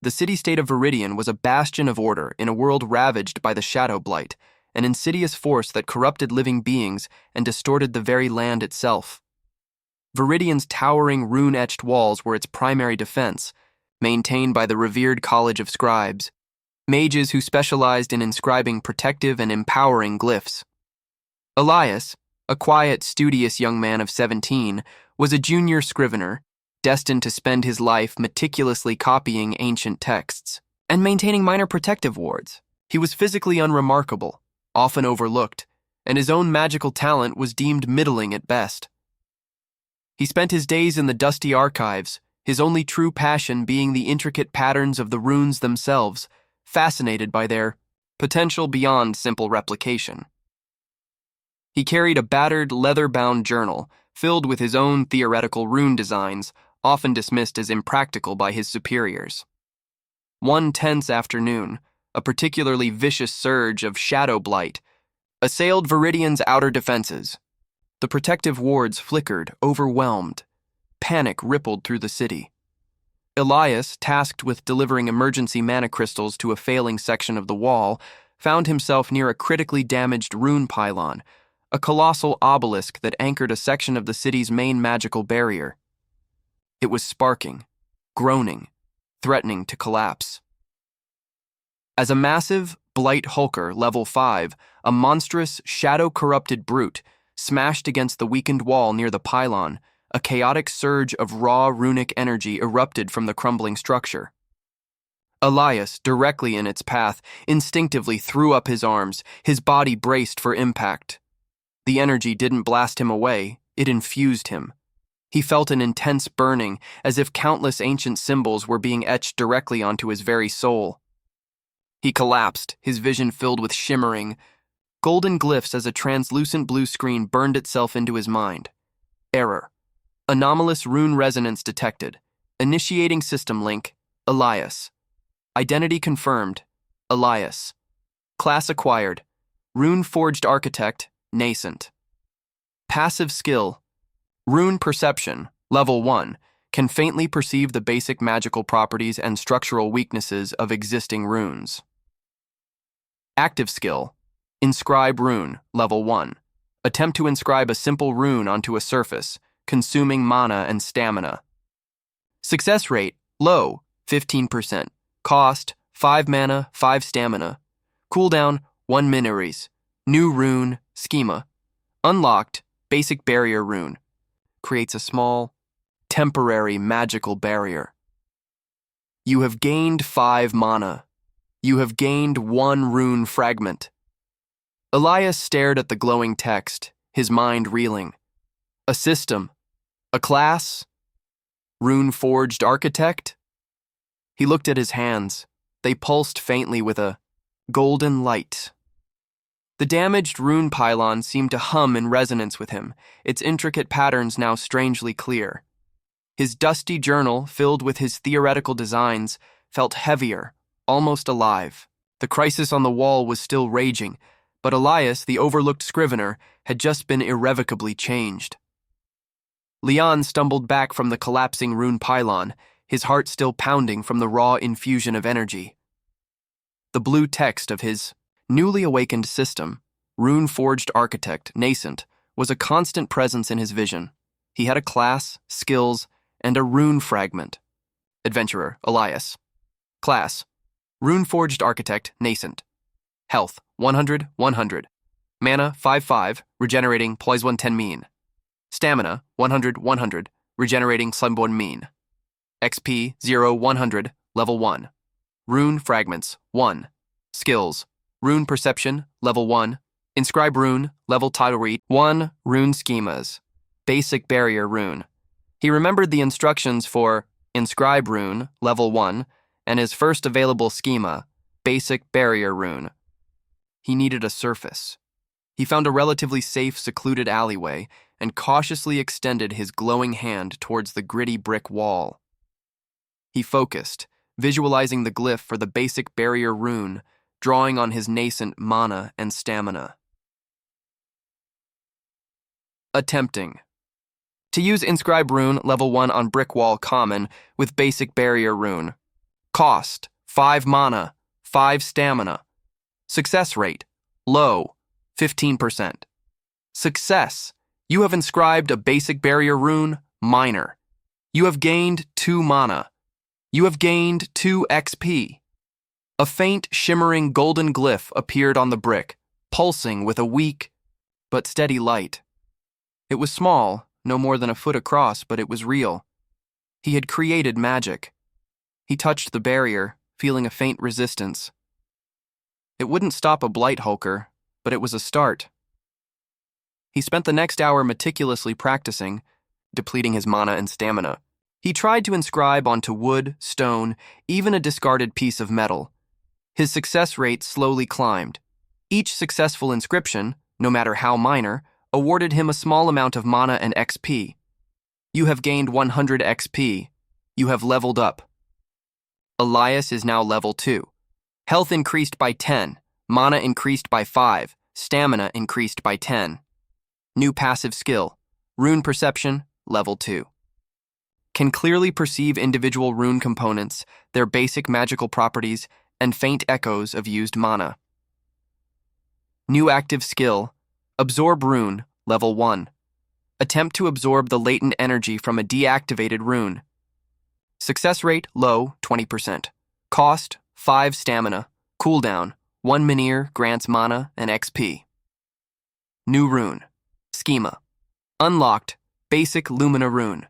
The city-state of Veridian was a bastion of order in a world ravaged by the Shadow Blight, an insidious force that corrupted living beings and distorted the very land itself. Veridian's towering rune-etched walls were its primary defense, maintained by the revered College of Scribes, mages who specialized in inscribing protective and empowering glyphs. Elias, a quiet, studious young man of 17, was a junior scrivener, destined to spend his life meticulously copying ancient texts and maintaining minor protective wards. He was physically unremarkable, often overlooked, and his own magical talent was deemed middling at best. He spent his days in the dusty archives, his only true passion being the intricate patterns of the runes themselves, fascinated by their potential beyond simple replication. He carried a battered, leather-bound journal filled with his own theoretical rune designs, often dismissed as impractical by his superiors. One tense afternoon, a particularly vicious surge of shadow blight assailed Veridian's outer defenses. The protective wards flickered, overwhelmed. Panic rippled through the city. Elias, tasked with delivering emergency mana crystals to a failing section of the wall, found himself near a critically damaged rune pylon, a colossal obelisk that anchored a section of the city's main magical barrier. It was sparking, groaning, threatening to collapse. As a massive Blight Hulker, level 5, a monstrous, shadow-corrupted brute, smashed against the weakened wall near the pylon, a chaotic surge of raw runic energy erupted from the crumbling structure. Elias, directly in its path, instinctively threw up his arms, his body braced for impact. The energy didn't blast him away, it infused him. He felt an intense burning, as if countless ancient symbols were being etched directly onto his very soul. He collapsed, his vision filled with shimmering, golden glyphs as a translucent blue screen burned itself into his mind. Error. Anomalous rune resonance detected. Initiating system link, Elias. Identity confirmed, Elias. Class acquired, Rune-Forged Architect, nascent. Passive skill, Rune Perception, level 1, can faintly perceive the basic magical properties and structural weaknesses of existing runes. Active skill, Inscribe Rune, level 1. Attempt to inscribe a simple rune onto a surface, consuming mana and stamina. Success rate, low, 15%. Cost, 5 mana, 5 stamina. Cooldown, 1 mineries. New rune, schema. Unlocked, basic barrier rune. Creates a small, temporary magical barrier. You have gained 5 mana. You have gained 1 rune fragment. Elias stared at the glowing text, his mind reeling. A system. A class. Rune-Forged Architect? He looked at his hands. They pulsed faintly with a golden light. The damaged rune pylon seemed to hum in resonance with him, its intricate patterns now strangely clear. His dusty journal, filled with his theoretical designs, felt heavier, almost alive. The crisis on the wall was still raging, but Elias, the overlooked scrivener, had just been irrevocably changed. Leon stumbled back from the collapsing rune pylon, his heart still pounding from the raw infusion of energy. The blue text of his newly awakened system, Rune-Forged Architect, nascent, was a constant presence in his vision. He had a class, skills, and a rune fragment. Adventurer, Elias. Class, Rune-Forged Architect, nascent. Health, 100, 100. Mana, 5-5, regenerating +1 10 mean. Stamina, 100, 100, regenerating +1 mean. XP, 0, 100, level 1. Rune fragments, 1. Skills, Rune Perception, level 1. Inscribe Rune, level title read, 1. Rune schemas. Basic barrier rune. He remembered the instructions for Inscribe Rune, level 1, and his first available schema, Basic barrier rune. He needed a surface. He found a relatively safe, secluded alleyway and cautiously extended his glowing hand towards the gritty brick wall. He focused, visualizing the glyph for the basic barrier rune, drawing on his nascent mana and stamina. Attempting. To use Inscribe Rune level 1 on brick wall common with basic barrier rune. Cost, 5 mana, 5 stamina. Success rate, low, 15%. Success, you have inscribed a basic barrier rune, minor. You have gained 2 mana. You have gained 2 XP. A faint, shimmering golden glyph appeared on the brick, pulsing with a weak but steady light. It was small, no more than a foot across, but it was real. He had created magic. He touched the barrier, feeling a faint resistance. It wouldn't stop a blight hulker, but it was a start. He spent the next hour meticulously practicing, depleting his mana and stamina. He tried to inscribe onto wood, stone, even a discarded piece of metal. His success rate slowly climbed. Each successful inscription, no matter how minor, awarded him a small amount of mana and XP. You have gained 100 XP. You have leveled up. Elias is now level 2. Health increased by 10, mana increased by 5, stamina increased by 10. New passive skill, Rune Perception, level 2. Can clearly perceive individual rune components, their basic magical properties, and faint echoes of used mana. New active skill, Absorb Rune, level 1. Attempt to absorb the latent energy from a deactivated rune. Success rate, low, 20%. Cost, 5 stamina. Cooldown, 1 Menhir grants mana and XP. New rune. Schema. Unlocked, basic Lumina rune.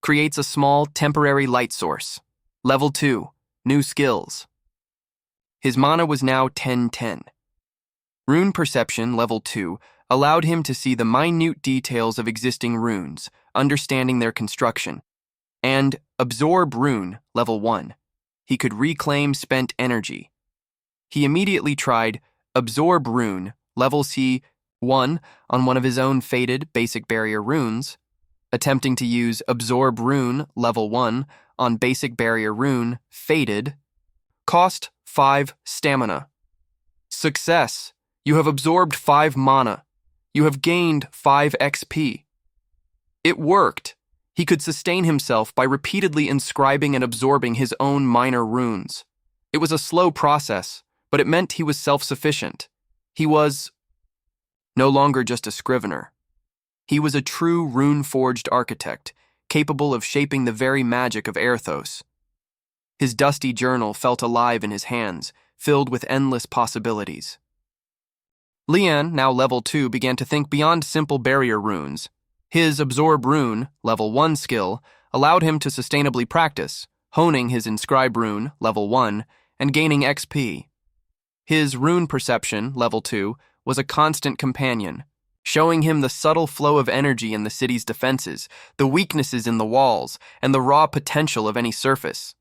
Creates a small, temporary light source. Level 2. New skills. His mana was now 10/10. Rune Perception, level 2, allowed him to see the minute details of existing runes, understanding their construction. And Absorb Rune, level 1. He could reclaim spent energy. He immediately tried Absorb Rune, level C1, on one of his own faded basic barrier runes, attempting to use Absorb Rune, level 1, on basic barrier rune, faded. Cost, 5 stamina. Success, you have absorbed 5 mana. You have gained 5 XP. It worked. He could sustain himself by repeatedly inscribing and absorbing his own minor runes. It was a slow process, but it meant he was self-sufficient. He was no longer just a scrivener. He was a true Rune-Forged Architect, capable of shaping the very magic of Erthos. His dusty journal felt alive in his hands, filled with endless possibilities. Lian, now level 2, began to think beyond simple barrier runes. His Absorb Rune, level 1 skill, allowed him to sustainably practice, honing his Inscribe Rune, level 1, and gaining XP. His Rune Perception, level 2, was a constant companion, showing him the subtle flow of energy in the city's defenses, the weaknesses in the walls, and the raw potential of any surface.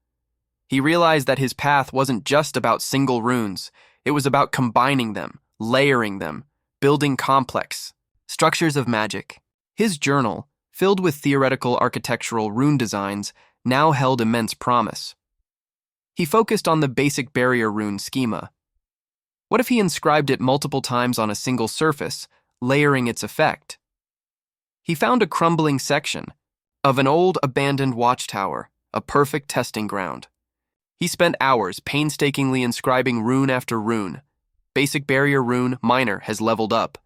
He realized that his path wasn't just about single runes, it was about combining them, layering them, building complex structures of magic. His journal, filled with theoretical architectural rune designs, now held immense promise. He focused on the basic barrier rune schema. What if he inscribed it multiple times on a single surface, layering its effect? He found a crumbling section of an old abandoned watchtower, a perfect testing ground. He spent hours painstakingly inscribing rune after rune. Basic barrier rune minor has leveled up.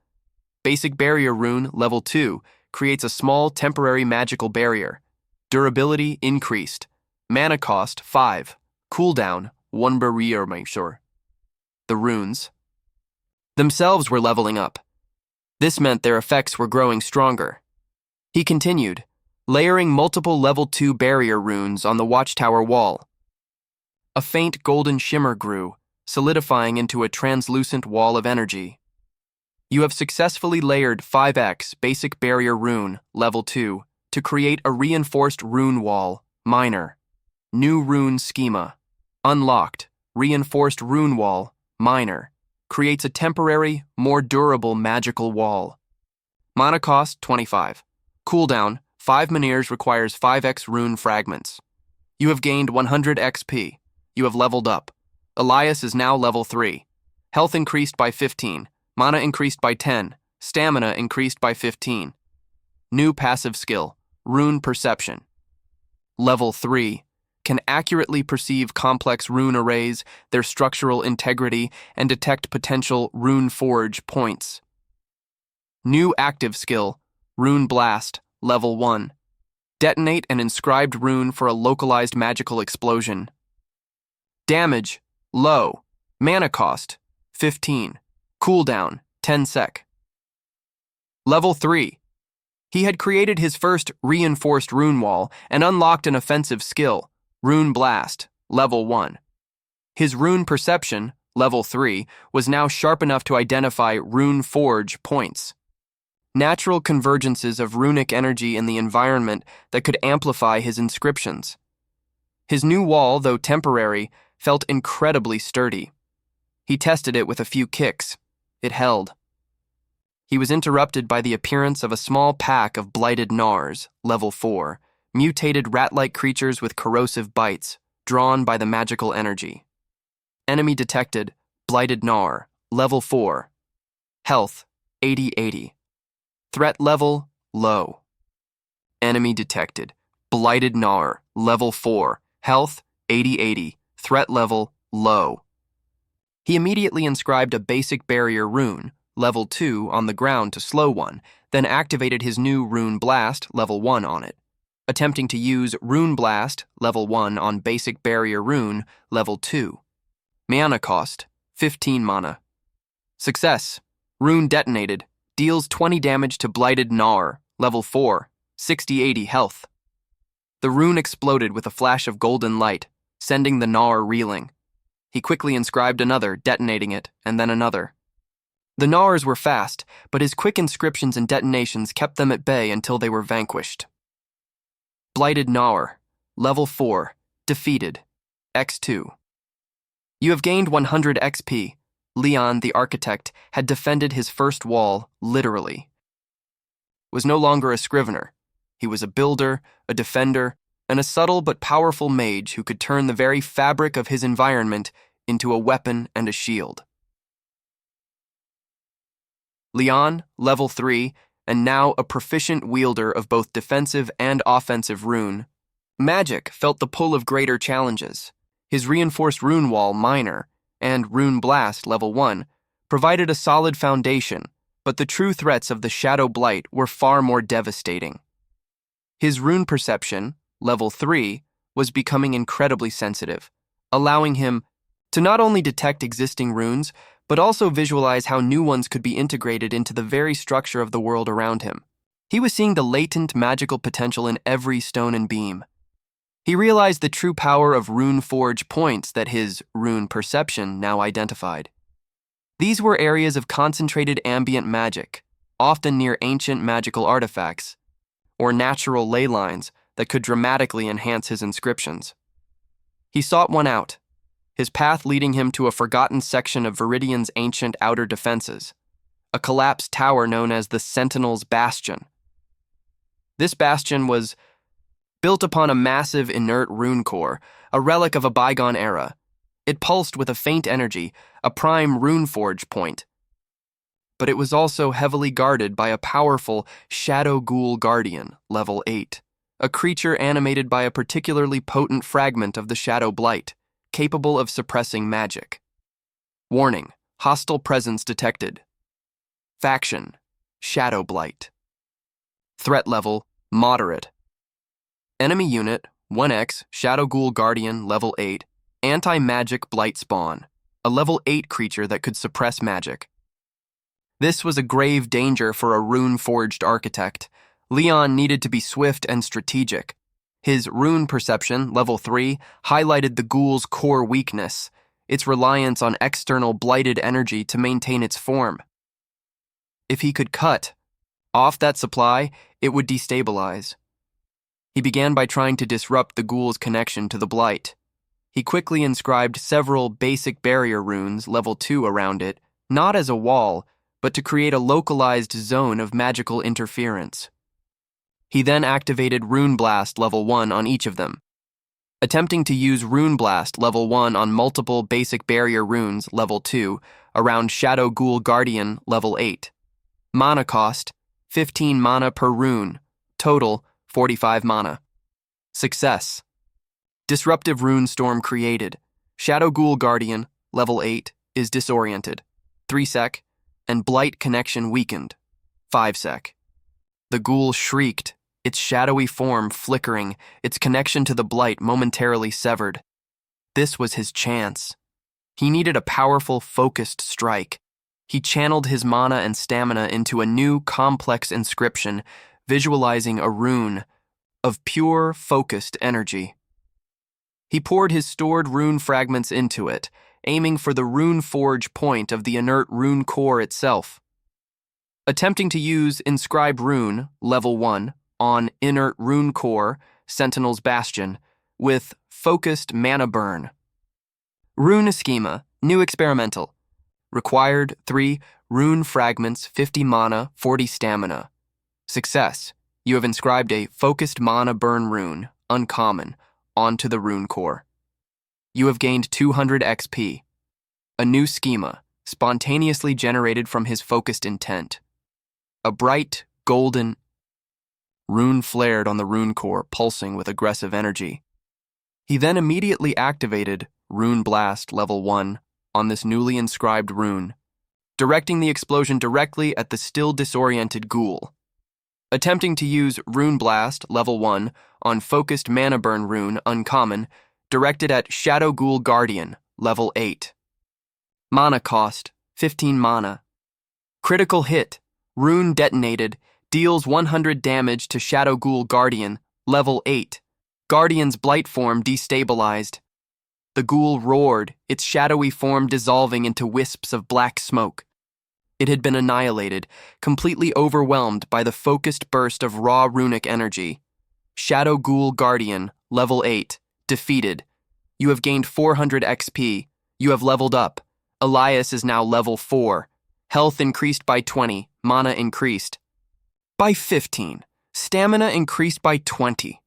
Basic barrier rune level 2 creates a small temporary magical barrier. Durability increased. Mana cost 5. Cooldown 1 barrier, make sure. The runes themselves were leveling up. This meant their effects were growing stronger. He continued, layering multiple level 2 barrier runes on the watchtower wall. A faint golden shimmer grew, solidifying into a translucent wall of energy. You have successfully layered 5x basic barrier rune, level 2, to create a reinforced rune wall, minor. New rune schema. Unlocked, reinforced rune wall, minor. Creates a temporary, more durable magical wall. Mana cost 25. Cooldown 5 Menhirs requires 5x rune fragments. You have gained 100 XP. You have leveled up. Elias is now level 3. Health increased by 15. Mana increased by 10. Stamina increased by 15. New passive skill, Rune Perception. Level 3. can accurately perceive complex rune arrays, their structural integrity, and detect potential rune forge points. New active skill, Rune Blast, Level 1. Detonate an inscribed rune for a localized magical explosion. Damage, low. Mana cost, 15. Cooldown, 10 sec. Level 3. He had created his first reinforced rune wall and unlocked an offensive skill, Rune Blast, Level 1. His rune perception, Level 3, was now sharp enough to identify rune forge points. Natural convergences of runic energy in the environment that could amplify his inscriptions. His new wall, though temporary, felt incredibly sturdy. He tested it with a few kicks. It held. He was interrupted by the appearance of a small pack of blighted gnars, Level 4, mutated rat-like creatures with corrosive bites, drawn by the magical energy. Enemy detected, Blighted Gnar, Level 4. Health, 80-80. Threat level, low. Enemy detected, Blighted Gnar, Level 4. Health, 80-80. Threat level, low. He immediately inscribed a basic barrier rune, Level 2, on the ground to slow one, then activated his new Rune Blast, Level 1, on it. Attempting to use Rune Blast, Level 1, on basic barrier rune, Level 2. Mana cost, 15 mana. Success. Rune detonated. Deals 20 damage to Blighted Gnar, Level 4, 60-80 health. The rune exploded with a flash of golden light, sending the Gnar reeling. He quickly inscribed another, detonating it, and then another. The Gnars were fast, but his quick inscriptions and detonations kept them at bay until they were vanquished. Blighted Gnar, Level 4, defeated, X2. You have gained 100 XP. Leon, the architect, had defended his first wall, literally. Was no longer a scrivener. He was a builder, a defender, and a subtle but powerful mage who could turn the very fabric of his environment into a weapon and a shield. Leon, Level 3, and now a proficient wielder of both defensive and offensive rune. Magic felt the pull of greater challenges. His reinforced rune wall, Minor, and Rune Blast, Level 1, provided a solid foundation, but the true threats of the Shadow Blight were far more devastating. His rune perception, Level 3, was becoming incredibly sensitive, allowing him to not only detect existing runes, but also visualize how new ones could be integrated into the very structure of the world around him. He was seeing the latent magical potential in every stone and beam. He realized the true power of rune-forged points that his rune perception now identified. These were areas of concentrated ambient magic, often near ancient magical artifacts, or natural ley lines that could dramatically enhance his inscriptions. He sought one out, his path leading him to a forgotten section of Veridian's ancient outer defenses, a collapsed tower known as the Sentinel's Bastion. This bastion was built upon a massive inert rune core, a relic of a bygone era. It pulsed with a faint energy, a prime rune-forged point. But it was also heavily guarded by a powerful Shadow Ghoul Guardian, Level 8, a creature animated by a particularly potent fragment of the Shadow Blight, capable of suppressing magic. Warning: hostile presence detected. Faction: Shadow Blight. Threat level: moderate. Enemy unit: 1x, Shadow Ghoul Guardian, Level 8, anti-magic Blight Spawn, a Level 8 creature that could suppress magic. This was a grave danger for a Rune-Forged Architect. Leon needed to be swift and strategic. His rune perception, Level 3, highlighted the ghoul's core weakness, its reliance on external blighted energy to maintain its form. If he could cut off that supply, it would destabilize. He began by trying to disrupt the ghoul's connection to the blight. He quickly inscribed several basic barrier runes, Level 2, around it, not as a wall, but to create a localized zone of magical interference. He then activated Rune Blast Level 1 on each of them. Attempting to use Rune Blast Level 1 on multiple basic barrier runes, Level 2, around Shadow Ghoul Guardian, Level 8. Mana cost: 15 mana per rune. Total: 45 mana. Success. Disruptive rune storm created. Shadow Ghoul Guardian, level 8, is disoriented. 3 sec. And Blight connection weakened. 5 sec. The ghoul shrieked, its shadowy form flickering, its connection to the Blight momentarily severed. This was his chance. He needed a powerful, focused strike. He channeled his mana and stamina into a new, complex inscription, visualizing a rune of pure, focused energy. He poured his stored rune fragments into it, aiming for the Rune-Forged point of the inert rune core itself. Attempting to use Inscribe Rune, level 1, on inert rune core, Sentinel's Bastion, with focused mana burn. Rune schema, new experimental. Required 3 rune fragments, 50 mana, 40 stamina. Success. You have inscribed a focused mana burn rune, uncommon, onto the rune core. You have gained 200 XP. A new schema, spontaneously generated from his focused intent. A bright, golden rune flared on the rune core, pulsing with aggressive energy. He then immediately activated Rune Blast level 1 on this newly inscribed rune, directing the explosion directly at the still disoriented ghoul. Attempting to use Rune Blast level 1 on focused mana burn rune, uncommon, directed at Shadow Ghoul Guardian level 8. Mana cost, 15 mana. Critical hit, rune detonated, deals 100 damage to Shadow Ghoul Guardian, level 8. Guardian's blight form destabilized. The ghoul roared, its shadowy form dissolving into wisps of black smoke. It had been annihilated, completely overwhelmed by the focused burst of raw runic energy. Shadow Ghoul Guardian, level 8, defeated. You have gained 400 XP. You have leveled up. Elias is now level 4. Health increased by 20, mana increased by 15, stamina increased by 20.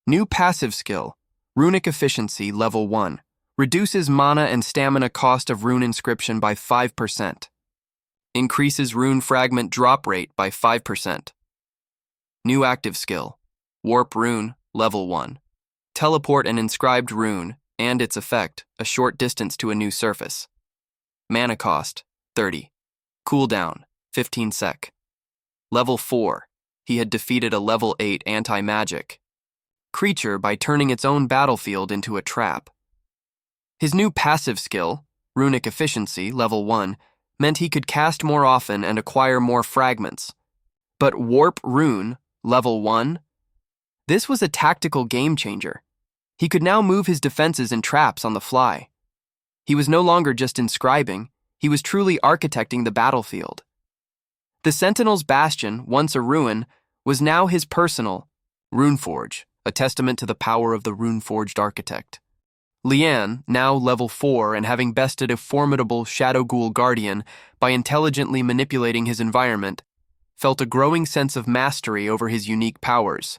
New passive skill, Runic Efficiency level 1, reduces mana and stamina cost of rune inscription by 5%. Increases rune fragment drop rate by 5%. New active skill, Warp Rune level 1, teleport an inscribed rune and its effect a short distance to a new surface. Mana cost, 30. Cooldown, 15 sec. Level 4, he had defeated a level 8 anti-magic creature by turning its own battlefield into a trap. His new passive skill, Runic Efficiency level 1, meant he could cast more often and acquire more fragments. But Warp Rune level 1? This was a tactical game changer. He could now move his defenses and traps on the fly. He was no longer just inscribing, he was truly architecting the battlefield. The Sentinel's Bastion, once a ruin, was now his personal Rune-Forge, a testament to the power of the Rune-Forged Architect. Lian, now level 4 and having bested a formidable Shadow Ghoul Guardian by intelligently manipulating his environment, felt a growing sense of mastery over his unique powers.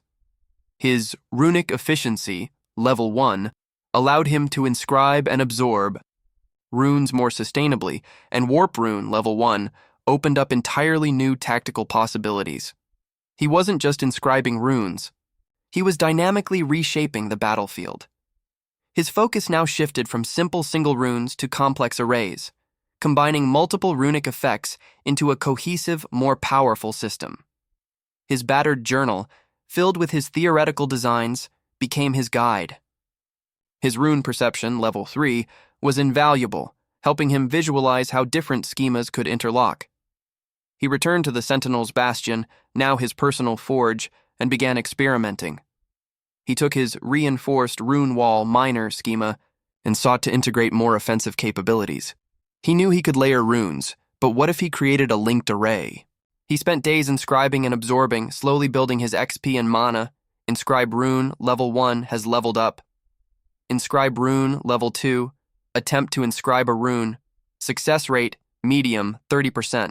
His Runic Efficiency, level 1, allowed him to inscribe and absorb runes more sustainably, and Warp Rune, level 1, opened up entirely new tactical possibilities. He wasn't just inscribing runes. He was dynamically reshaping the battlefield. His focus now shifted from simple single runes to complex arrays, combining multiple runic effects into a cohesive, more powerful system. His battered journal, filled with his theoretical designs, became his guide. His rune perception, level 3, was invaluable, helping him visualize how different schemas could interlock. He returned to the Sentinel's Bastion, now his personal forge, and began experimenting. He took his reinforced rune wall minor schema and sought to integrate more offensive capabilities. He knew he could layer runes, but what if he created a linked array? He spent days inscribing and absorbing, slowly building his XP and mana. Inscribe Rune, level 1, has leveled up. Inscribe Rune, level 2, attempt to inscribe a rune. Success rate, medium, 30%.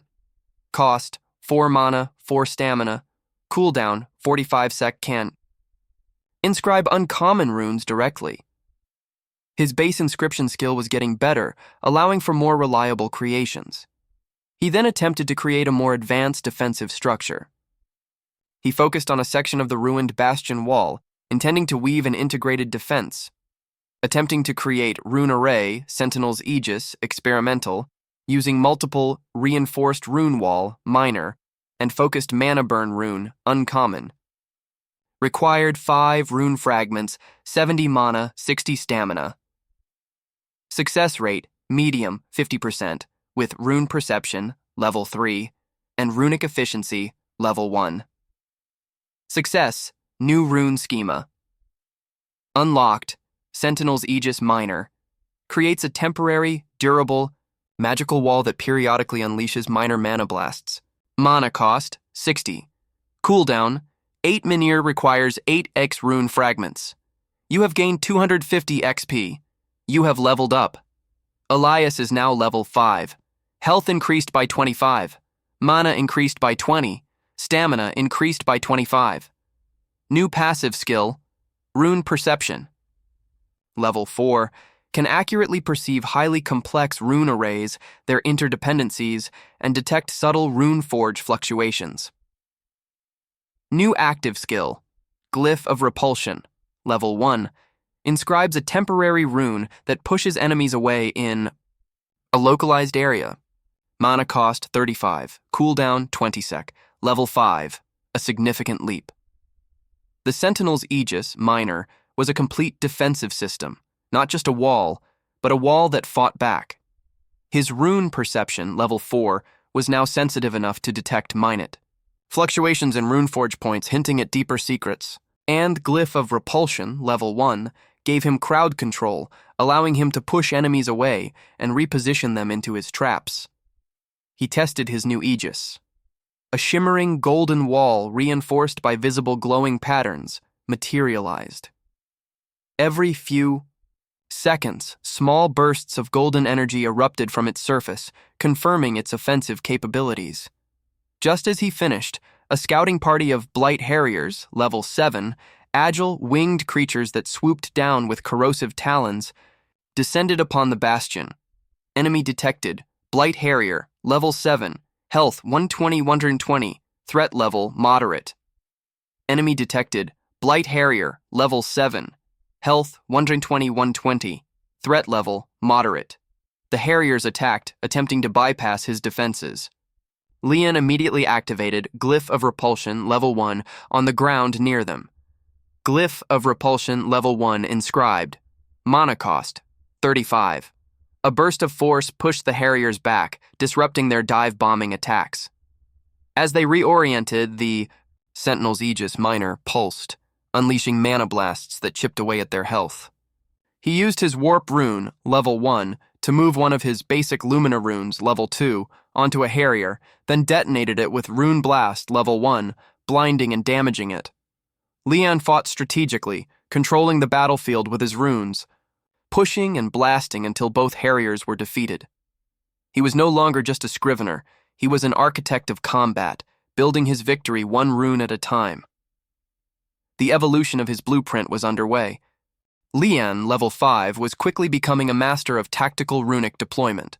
Cost, 4 mana, 4 stamina. Cooldown, 45 sec cant. Inscribe uncommon runes directly. His base inscription skill was getting better, allowing for more reliable creations. He then attempted to create a more advanced defensive structure. He focused on a section of the ruined bastion wall, intending to weave an integrated defense. Attempting to create Rune Array, Sentinel's Aegis, experimental, using multiple reinforced rune wall, minor, and focused mana burn rune, uncommon. Required 5 rune fragments, 70 mana, 60 stamina. Success rate, medium, 50%, with rune perception, level 3, and runic efficiency, level 1. Success, new rune schema. Unlocked, Sentinel's Aegis minor, creates a temporary, durable, magical wall that periodically unleashes minor mana blasts. Mana cost, 60. Cooldown, 8 Menhir requires 8x rune fragments. You have gained 250 XP. You have leveled up. Elias is now level 5. Health increased by 25. Mana increased by 20. Stamina increased by 25. New passive skill, Rune Perception. Level 4, can accurately perceive highly complex rune arrays, their interdependencies, and detect subtle Rune-Forged fluctuations. New active skill, Glyph of Repulsion. Level 1, inscribes a temporary rune that pushes enemies away in a localized area. Mana cost 35, cooldown 20 sec, level 5, a significant leap. The Sentinel's Aegis, minor, was a complete defensive system, not just a wall, but a wall that fought back. His rune perception, level 4, was now sensitive enough to detect minute fluctuations in Rune-Forged points hinting at deeper secrets, and Glyph of Repulsion, level 1, gave him crowd control, allowing him to push enemies away and reposition them into his traps. He tested his new Aegis. A shimmering golden wall reinforced by visible glowing patterns materialized. Every few seconds, small bursts of golden energy erupted from its surface, confirming its offensive capabilities. Just as he finished, a scouting party of Blight Harriers, level 7, agile, winged creatures that swooped down with corrosive talons, descended upon the bastion. Enemy detected, Blight Harrier, level 7, health 120-120, threat level moderate. Enemy detected, Blight Harrier, level 7, health 120-120, threat level moderate. The Harriers attacked, attempting to bypass his defenses. Leon immediately activated Glyph of Repulsion, level 1, on the ground near them. Glyph of Repulsion, level 1, inscribed. Mana cost, 35. A burst of force pushed the Harriers back, disrupting their dive-bombing attacks. As they reoriented, the Sentinel's Aegis minor pulsed, unleashing mana blasts that chipped away at their health. He used his Warp Rune, level 1, to move one of his basic Lumina runes, level 2, onto a Harrier, then detonated it with Rune Blast, level 1, blinding and damaging it. Leon fought strategically, controlling the battlefield with his runes, pushing and blasting until both Harriers were defeated. He was no longer just a scrivener, he was an architect of combat, building his victory one rune at a time. The evolution of his blueprint was underway. Leon, level 5, was quickly becoming a master of tactical runic deployment.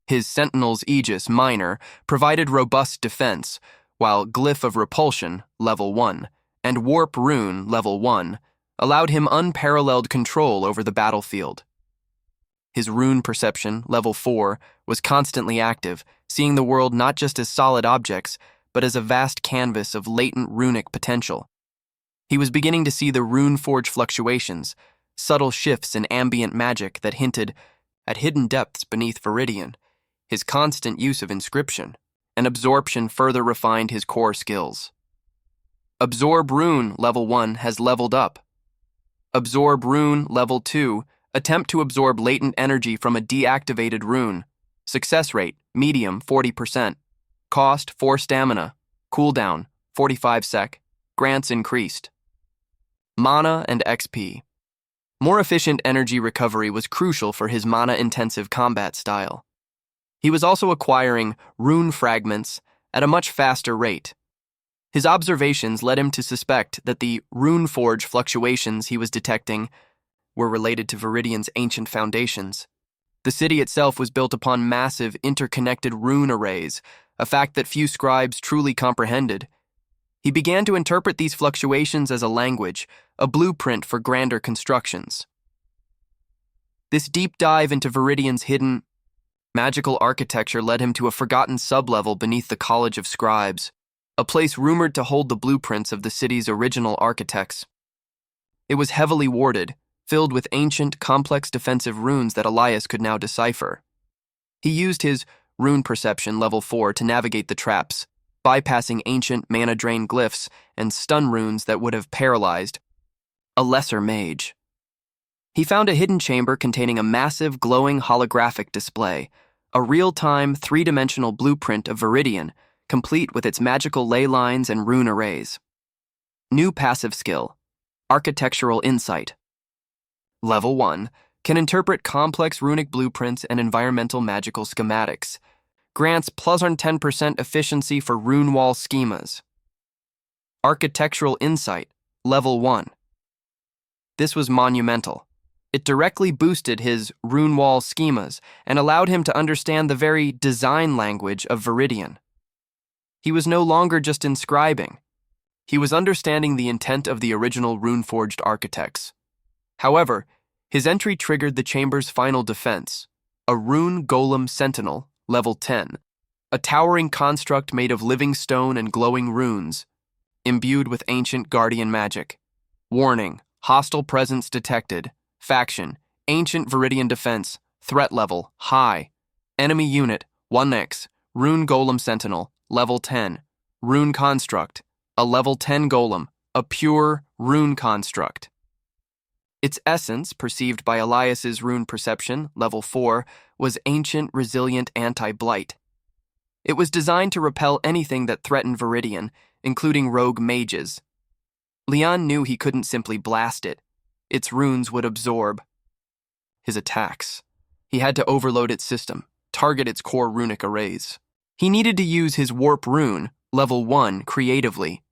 His Sentinel's Aegis minor provided robust defense, while Glyph of Repulsion, level 1, and Warp Rune, level 1, allowed him unparalleled control over the battlefield. His rune perception, level 4, was constantly active, seeing the world not just as solid objects, but as a vast canvas of latent runic potential. He was beginning to see the Rune-Forged fluctuations, subtle shifts in ambient magic that hinted at hidden depths beneath Veridian. His constant use of inscription and absorption further refined his core skills. Absorb Rune, level 1, has leveled up. Absorb Rune, level 2, attempt to absorb latent energy from a deactivated rune. Success rate, medium, 40%. Cost, 4 stamina. Cooldown, 45 sec. Grants increased. Mana and XP. More efficient energy recovery was crucial for his mana-intensive combat style. He was also acquiring rune fragments at a much faster rate. His observations led him to suspect that the Rune-Forged fluctuations he was detecting were related to Veridian's ancient foundations. The city itself was built upon massive, interconnected rune arrays, a fact that few scribes truly comprehended. He began to interpret these fluctuations as a language, a blueprint for grander constructions. This deep dive into Veridian's hidden, magical architecture led him to a forgotten sublevel beneath the College of Scribes, a place rumored to hold the blueprints of the city's original architects. It was heavily warded, filled with ancient, complex defensive runes that Elias could now decipher. He used his rune perception level 4 to navigate the traps, bypassing ancient mana-drain glyphs and stun runes that would have paralyzed a lesser mage. He found a hidden chamber containing a massive, glowing holographic display, a real-time, three-dimensional blueprint of Veridian, complete with its magical ley lines and rune arrays. New passive skill, Architectural Insight. Level 1, can interpret complex runic blueprints and environmental magical schematics. Grants plus 10% efficiency for rune-wall schemas. Architectural Insight, Level 1. This was monumental. It directly boosted his rune-wall schemas and allowed him to understand the very design language of Veridian. He was no longer just inscribing. He was understanding the intent of the original Rune-Forged Architects. However, his entry triggered the chamber's final defense, a Rune-Golem Sentinel, Level 10, a towering construct made of living stone and glowing runes, imbued with ancient guardian magic. Warning, hostile presence detected. Faction, ancient Veridian defense, threat level, high. Enemy unit, 1x, Rune-Golem Sentinel, Level 10. Rune Construct, a Level 10 golem, a pure rune construct. Its essence, perceived by Elias's rune perception, Level 4, was ancient, resilient anti-blight. It was designed to repel anything that threatened Veridian, including rogue mages. Leon knew he couldn't simply blast it. Its runes would absorb his attacks. He had to overload its system, target its core runic arrays. He needed to use his warp rune, Level 1, creatively.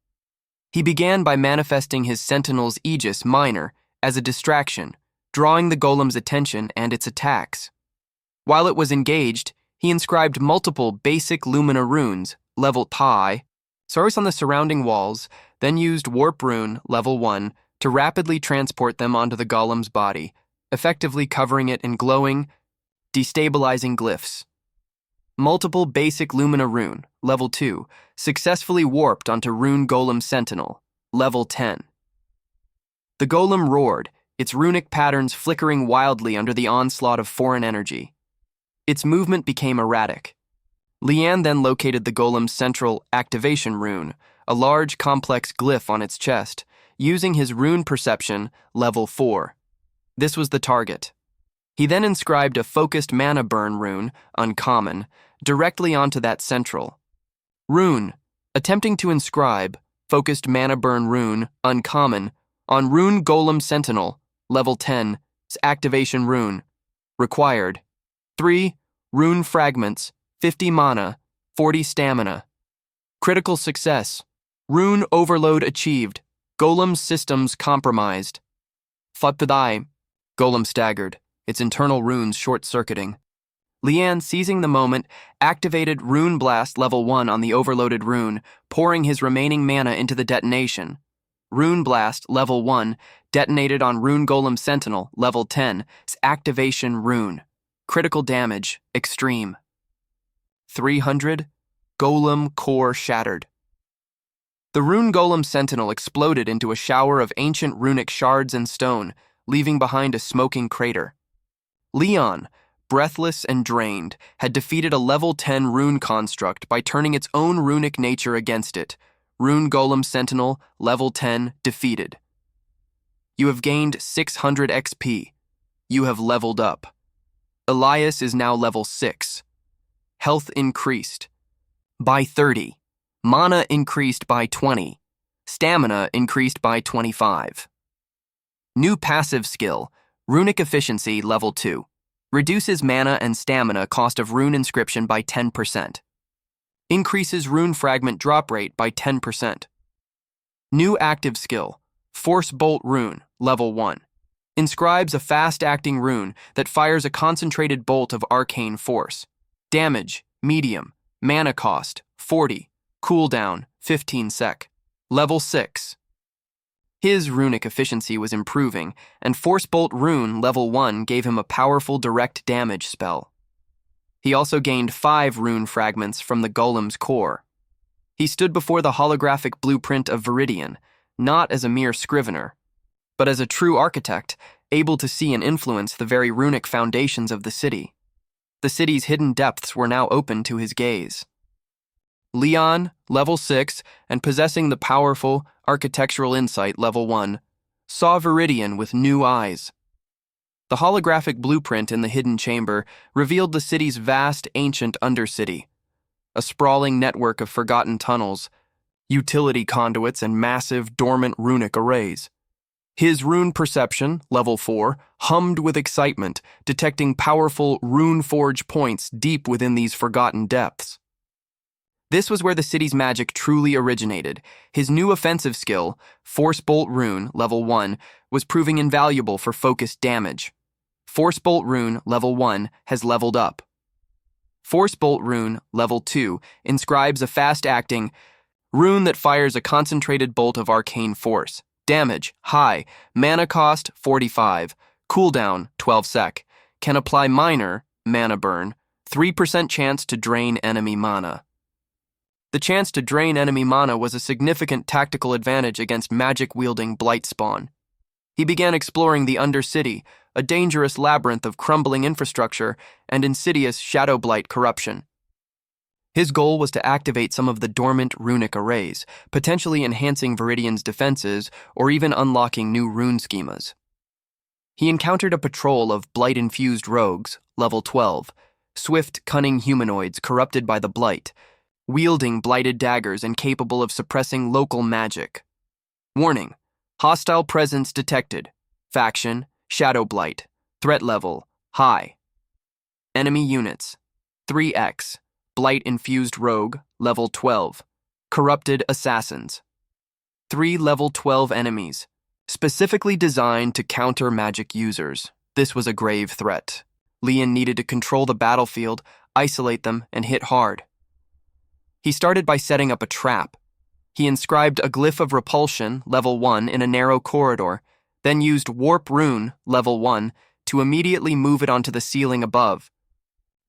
He began by manifesting his Sentinel's Aegis minor as a distraction, drawing the golem's attention and its attacks. While it was engaged, he inscribed multiple basic Lumina runes, Level Pi, source on the surrounding walls, then used Warp Rune, Level 1, to rapidly transport them onto the golem's body, effectively covering it in glowing, destabilizing glyphs. Multiple basic Lumina rune, Level 2, successfully warped onto Rune-Golem Sentinel, Level 10. The golem roared, its runic patterns flickering wildly under the onslaught of foreign energy. Its movement became erratic. Leanne then located the golem's central activation rune, a large, complex glyph on its chest, using his rune perception, Level 4. This was the target. He then inscribed a focused mana burn rune, uncommon, directly onto that central rune, attempting to inscribe focused mana burn rune, uncommon, on Rune-Golem Sentinel, Level 10, activation rune. Required 3 rune fragments, 50 mana, 40 stamina. Critical success. Rune overload achieved. Golem systems compromised. Futpadai. Golem staggered, its internal runes short-circuiting. Leanne, seizing the moment, activated Rune Blast Level 1 on the overloaded rune, pouring his remaining mana into the detonation. Rune Blast Level 1 detonated on Rune-Golem Sentinel Level 10's activation rune. Critical damage, extreme. 300, Golem core shattered. The Rune-Golem Sentinel exploded into a shower of ancient runic shards and stone, leaving behind a smoking crater. Leon, breathless and drained, had defeated a Level 10 rune construct by turning its own runic nature against it. Rune-Golem Sentinel, Level 10, defeated. You have gained 600 XP. You have leveled up. Elias is now Level 6. Health increased by 30. Mana increased by 20. Stamina increased by 25. New passive skill, Runic Efficiency Level 2. Reduces mana and stamina cost of rune inscription by 10%. Increases rune fragment drop rate by 10%. New active skill, Force Bolt Rune, Level 1. Inscribes a fast-acting rune that fires a concentrated bolt of arcane force. Damage, medium. Mana cost, 40. Cooldown, 15 sec. Level 6. His runic efficiency was improving, and Force Bolt Rune Level 1 gave him a powerful direct damage spell. He also gained 5 rune fragments from the Golem's core. He stood before the holographic blueprint of Veridian, not as a mere scrivener, but as a true architect, able to see and influence the very runic foundations of the city. The city's hidden depths were now open to his gaze. Leon, Level 6, and possessing the powerful Architectural Insight Level 1, saw Veridian with new eyes. The holographic blueprint in the hidden chamber revealed the city's vast, ancient undercity, a sprawling network of forgotten tunnels, utility conduits, and massive, dormant runic arrays. His rune perception, Level 4, hummed with excitement, detecting powerful rune-forged points deep within these forgotten depths. This was where the city's magic truly originated. His new offensive skill, Force Bolt Rune, Level 1, was proving invaluable for focused damage. Force Bolt Rune, Level 1, has leveled up. Force Bolt Rune, Level 2, inscribes a fast-acting rune that fires a concentrated bolt of arcane force. Damage, high, mana cost, 45, cooldown, 12 sec. Can apply minor, mana burn, 3% chance to drain enemy mana. The chance to drain enemy mana was a significant tactical advantage against magic-wielding Blight spawn. He began exploring the Undercity, a dangerous labyrinth of crumbling infrastructure and insidious shadow blight corruption. His goal was to activate some of the dormant runic arrays, potentially enhancing Veridian's defenses or even unlocking new rune schemas. He encountered a patrol of Blight-Infused Rogues, Level 12, swift, cunning humanoids corrupted by the Blight, wielding blighted daggers and capable of suppressing local magic. Warning: hostile presence detected. Faction: Shadow Blight. Threat level: high. Enemy units: 3x. Blight-Infused Rogue, Level 12. Corrupted Assassins. 3 Level 12 enemies, specifically designed to counter magic users. This was a grave threat. Leon needed to control the battlefield, isolate them, and hit hard. He started by setting up a trap. He inscribed a glyph of repulsion, Level 1, in a narrow corridor, then used Warp Rune, Level 1, to immediately move it onto the ceiling above.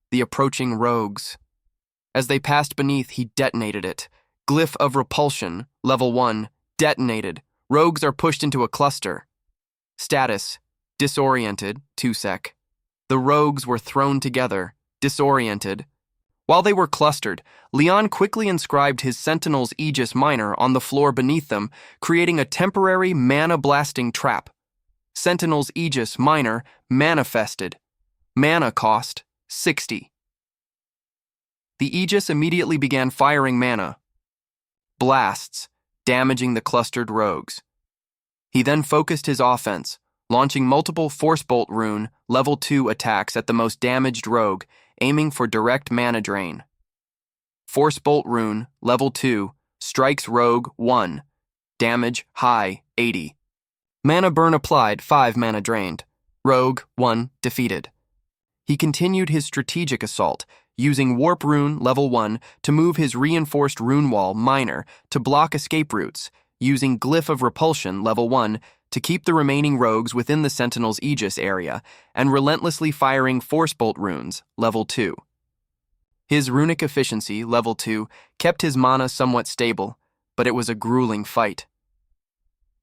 The approaching rogues. As they passed beneath, he detonated it. Glyph of repulsion, Level 1, detonated. Rogues are pushed into a cluster. Status: disoriented, 2 sec. The rogues were thrown together, disoriented. While they were clustered, Leon quickly inscribed his Sentinel's Aegis Minor on the floor beneath them, creating a temporary mana-blasting trap. Sentinel's Aegis Minor manifested. Mana cost: 60. The Aegis immediately began firing mana blasts, damaging the clustered rogues. He then focused his offense, launching multiple Force Bolt Rune Level 2 attacks at the most damaged rogue, aiming for direct mana drain. Force Bolt Rune Level 2 strikes Rogue 1. Damage high, 80. Mana burn applied, 5 mana drained. Rogue 1 defeated. He continued his strategic assault, using Warp Rune Level 1 to move his reinforced rune wall Minor to block escape routes, using Glyph of Repulsion Level 1 to keep the remaining rogues within the Sentinel's Aegis area, and relentlessly firing Force Bolt Runes Level 2. His runic efficiency, Level 2, kept his mana somewhat stable, but it was a grueling fight.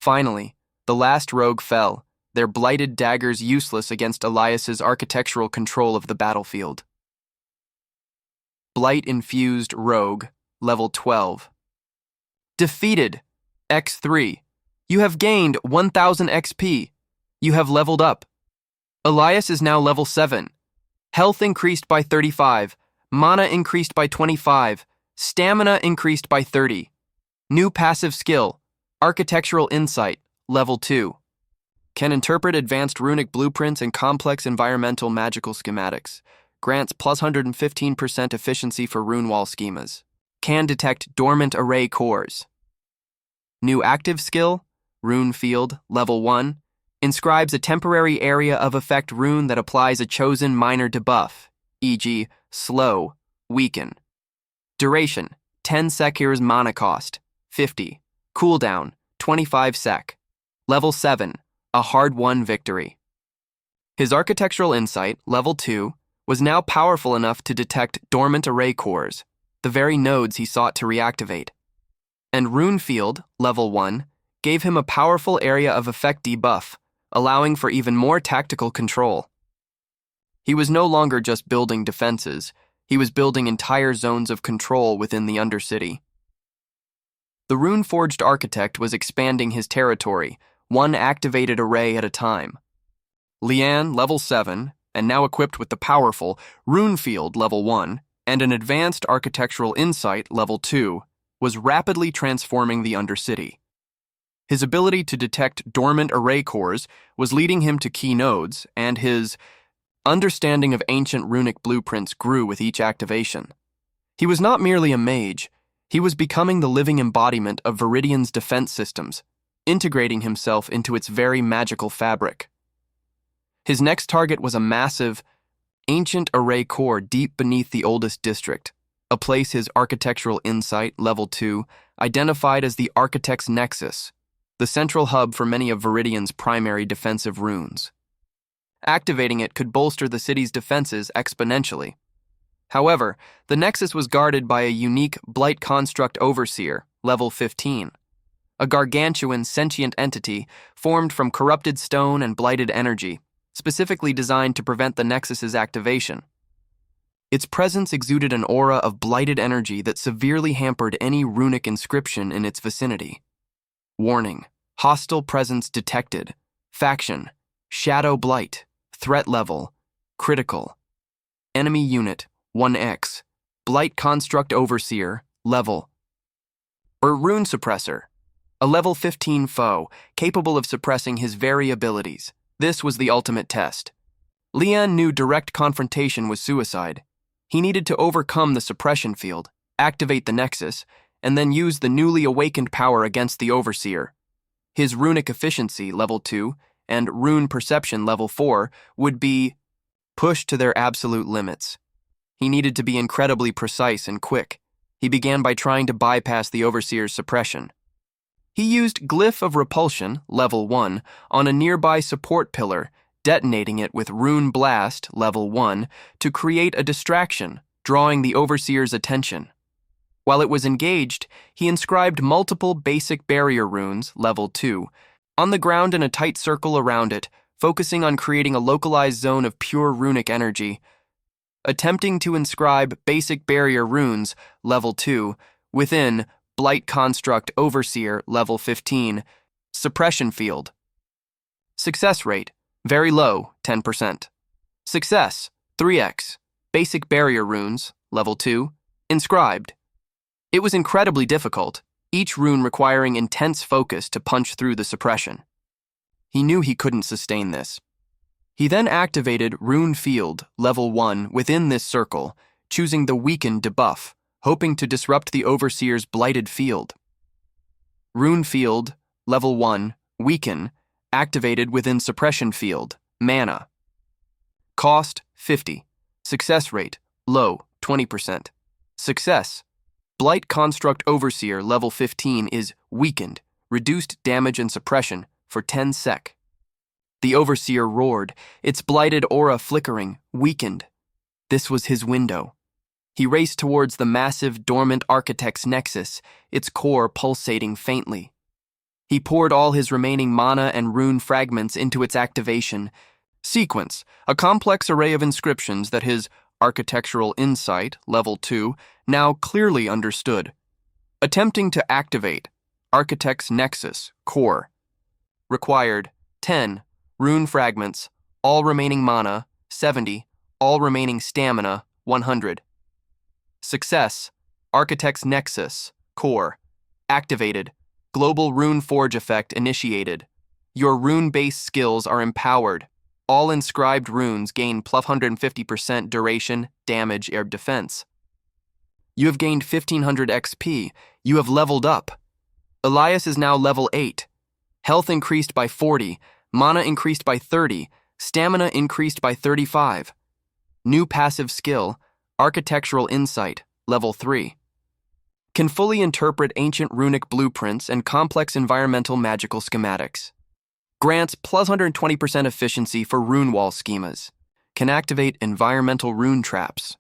Finally, the last rogue fell, their blighted daggers useless against Elias's architectural control of the battlefield. Blight-Infused Rogue, Level 12. Defeated! X3. You have gained 1000 XP. You have leveled up. Elias is now Level 7. Health increased by 35. Mana increased by 25. Stamina increased by 30. New passive skill, Architectural Insight, Level 2. Can interpret advanced runic blueprints and complex environmental magical schematics. Grants plus 115% efficiency for rune-wall schemas. Can detect dormant array cores. New active skill, Rune Field, Level 1, inscribes a temporary area of effect rune that applies a chosen minor debuff, e.g., slow, weaken. Duration, 10 seconds mana cost, 50. Cooldown, 25 sec. Level 7, a hard-won victory. His architectural insight, level 2, was now powerful enough to detect dormant array cores, the very nodes he sought to reactivate. And Rune Field, level 1, gave him a powerful area of effect debuff, allowing for even more tactical control. He was no longer just building defenses, he was building entire zones of control within the undercity. The Rune-Forged Architect was expanding his territory, one activated array at a time. Lian, level 7, and now equipped with the powerful Rune Field, level 1, and an advanced architectural insight, level 2, was rapidly transforming the undercity. His ability to detect dormant array cores was leading him to key nodes, and his understanding of ancient runic blueprints grew with each activation. He was not merely a mage, he was becoming the living embodiment of Veridian's defense systems, integrating himself into its very magical fabric. His next target was a massive, ancient array core deep beneath the oldest district, a place his architectural insight, level 2, identified as the Architect's Nexus, the central hub for many of Veridian's primary defensive runes. Activating it could bolster the city's defenses exponentially. However, the Nexus was guarded by a unique Blight Construct Overseer, level 15, a gargantuan sentient entity formed from corrupted stone and blighted energy, specifically designed to prevent the Nexus's activation. Its presence exuded an aura of blighted energy that severely hampered any runic inscription in its vicinity. Warning: hostile presence detected. Faction: Shadow Blight. Threat level: critical. Enemy unit: 1x. Blight Construct Overseer, level. Rune Suppressor: a level 15 foe, capable of suppressing his very abilities. This was the ultimate test. Lian knew direct confrontation was suicide. He needed to overcome the suppression field, activate the Nexus, and then use the newly awakened power against the Overseer. His runic efficiency, level 2, and rune perception, level 4, would be pushed to their absolute limits. He needed to be incredibly precise and quick. He began by trying to bypass the Overseer's suppression. He used Glyph of Repulsion, level 1, on a nearby support pillar, detonating it with Rune Blast, level 1, to create a distraction, drawing the Overseer's attention. While it was engaged, he inscribed multiple basic barrier runes, level 2, on the ground in a tight circle around it, focusing on creating a localized zone of pure runic energy. Attempting to inscribe basic barrier runes, level 2, within Blight Construct Overseer, level 15, suppression field. Success rate: very low, 10%. Success: 3x. Basic barrier runes, level 2, inscribed. It was incredibly difficult, each rune requiring intense focus to punch through the suppression. He knew he couldn't sustain this. He then activated Rune Field, level 1, within this circle, choosing the Weaken debuff, hoping to disrupt the Overseer's blighted field. Rune Field, level 1, Weaken, activated within suppression field, mana. Cost: 50. Success rate: low, 20%. Success: Blight Construct Overseer, level 15, is weakened, reduced damage and suppression for 10 sec. The Overseer roared, its blighted aura flickering, weakened. This was his window. He raced towards the massive, dormant Architect's Nexus, its core pulsating faintly. He poured all his remaining mana and rune fragments into its activation. Sequence: a complex array of inscriptions that his architectural insight, level 2, now clearly understood. Attempting to activate Architect's Nexus, core. Required: 10 rune fragments, all remaining mana, 70, all remaining stamina, 100. Success: Architect's Nexus, core. Activated. Global Rune Forge effect initiated. Your rune-based skills are empowered. All inscribed runes gain plus 150% duration, damage, or defense. You have gained 1500 XP. You have leveled up. Elias is now level 8. Health increased by 40, mana increased by 30, stamina increased by 35. New passive skill, Architectural Insight, level 3. can fully interpret ancient runic blueprints and complex environmental magical schematics. Grants plus 120% efficiency for Rune-Wall schemas. Can activate environmental Rune-Traps.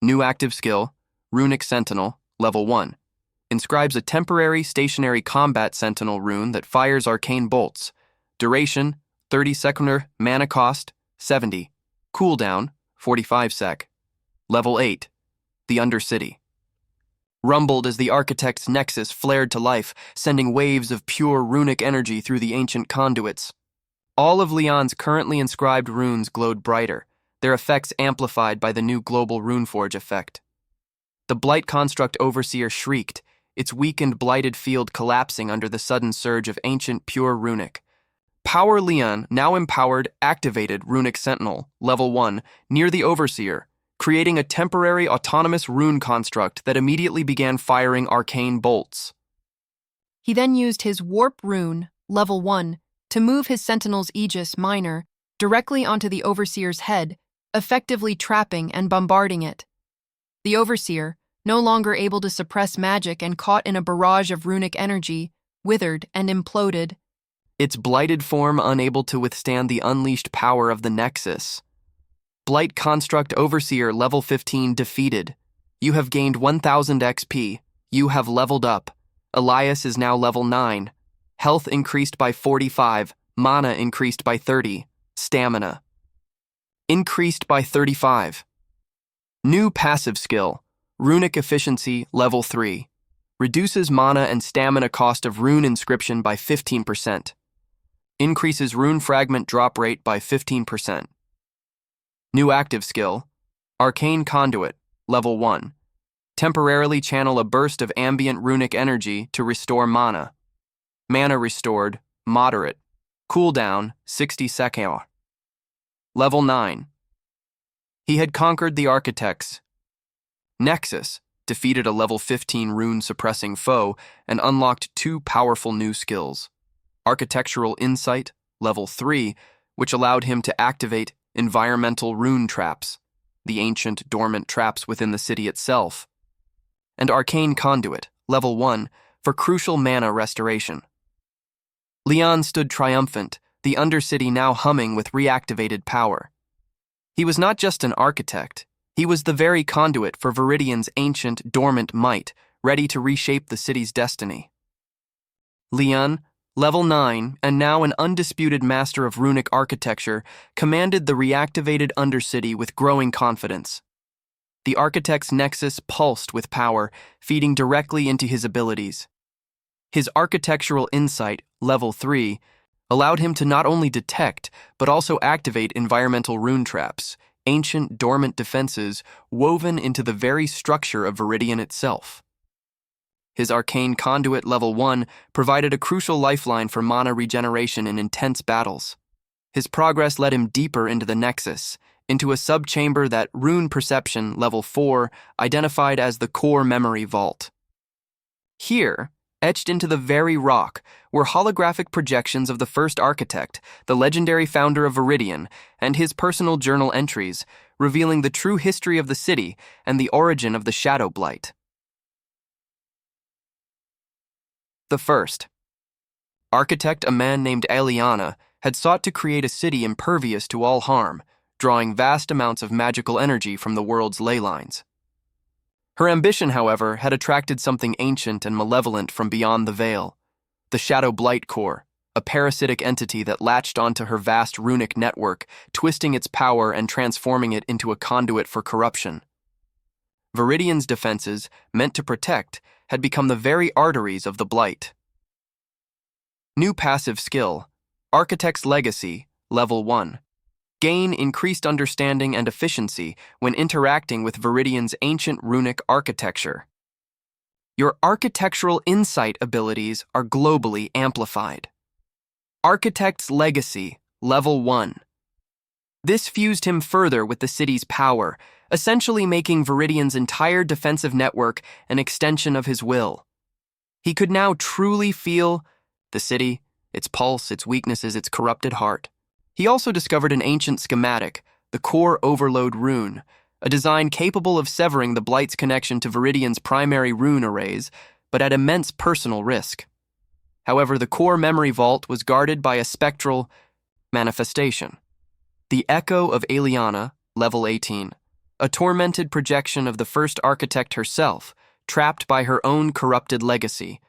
New active skill, Runic Sentinel, level 1. Inscribes a temporary stationary combat sentinel rune that fires arcane bolts. Duration, 30 secunder, mana cost, 70. Cooldown, 45 sec. Level 8. The Undercity. Rumbled as the Architect's nexus flared to life, sending waves of pure runic energy through the ancient conduits. All of Leon's currently inscribed runes glowed brighter, their effects amplified by the new global Rune-Forged effect. The Blight construct overseer shrieked, its weakened blighted field collapsing under the sudden surge of ancient pure runic. Power Leon, now empowered, activated Runic Sentinel, level 1, near the overseer, creating a temporary autonomous rune construct that immediately began firing arcane bolts. He then used his Warp Rune, level 1, to move his Sentinel's Aegis minor directly onto the Overseer's head, effectively trapping and bombarding it. The Overseer, no longer able to suppress magic and caught in a barrage of runic energy, withered and imploded. Its blighted form unable to withstand the unleashed power of the Nexus. Blight Construct Overseer level 15 defeated. You have gained 1000 XP. You have leveled up. Elias is now level 9. Health increased by 45. Mana increased by 30. Stamina increased by 35. New passive skill, Runic Efficiency level 3. Reduces mana and stamina cost of rune inscription by 15%. Increases rune fragment drop rate by 15%. New active skill, Arcane Conduit, level 1. Temporarily channel a burst of ambient runic energy to restore mana. Mana restored, moderate. Cooldown, 60 seconds. Level 9. He had conquered the Architect's Nexus, defeated a level 15 rune-suppressing foe, and unlocked 2 powerful new skills. Architectural Insight, level 3, which allowed him to activate environmental Rune-Traps, the ancient dormant traps within the city itself, and Arcane Conduit, level 1, for crucial mana restoration. Leon stood triumphant, the Undercity now humming with reactivated power. He was not just an architect, he was the very conduit for Veridian's ancient, dormant might, ready to reshape the city's destiny. Leon, level 9, and now an undisputed master of runic architecture, commanded the reactivated Undercity with growing confidence. The Architect's Nexus pulsed with power, feeding directly into his abilities. His Architectural Insight, level 3, allowed him to not only detect, but also activate environmental Rune-Traps, ancient dormant defenses woven into the very structure of Veridian itself. His Arcane Conduit level 1 provided a crucial lifeline for mana regeneration in intense battles. His progress led him deeper into the Nexus, into a subchamber that Rune Perception level 4 identified as the Core Memory Vault. Here, etched into the very rock, were holographic projections of the first architect, the legendary founder of Veridian, and his personal journal entries, revealing the true history of the city and the origin of the Shadow Blight. The first architect, a man named Elias, had sought to create a city impervious to all harm, drawing vast amounts of magical energy from the world's ley lines. Her ambition, however, had attracted something ancient and malevolent from beyond the veil, the Shadow Blight Core, a parasitic entity that latched onto her vast runic network, twisting its power and transforming it into a conduit for corruption. Veridian's defenses, meant to protect, had become the very arteries of the Blight. New passive skill, Architect's Legacy, level 1. Gain increased understanding and efficiency when interacting with Veridian's ancient runic architecture. Your architectural insight abilities are globally amplified. Architect's Legacy, level 1. This fused him further with the city's power, essentially making Veridian's entire defensive network an extension of his will. He could now truly feel the city, its pulse, its weaknesses, its corrupted heart. He also discovered an ancient schematic, the Core Overload Rune, a design capable of severing the Blight's connection to Veridian's primary rune arrays, but at immense personal risk. However, the core memory vault was guarded by a spectral manifestation. The Echo of Eliana, level 18, a tormented projection of the first architect herself, trapped by her own corrupted legacy,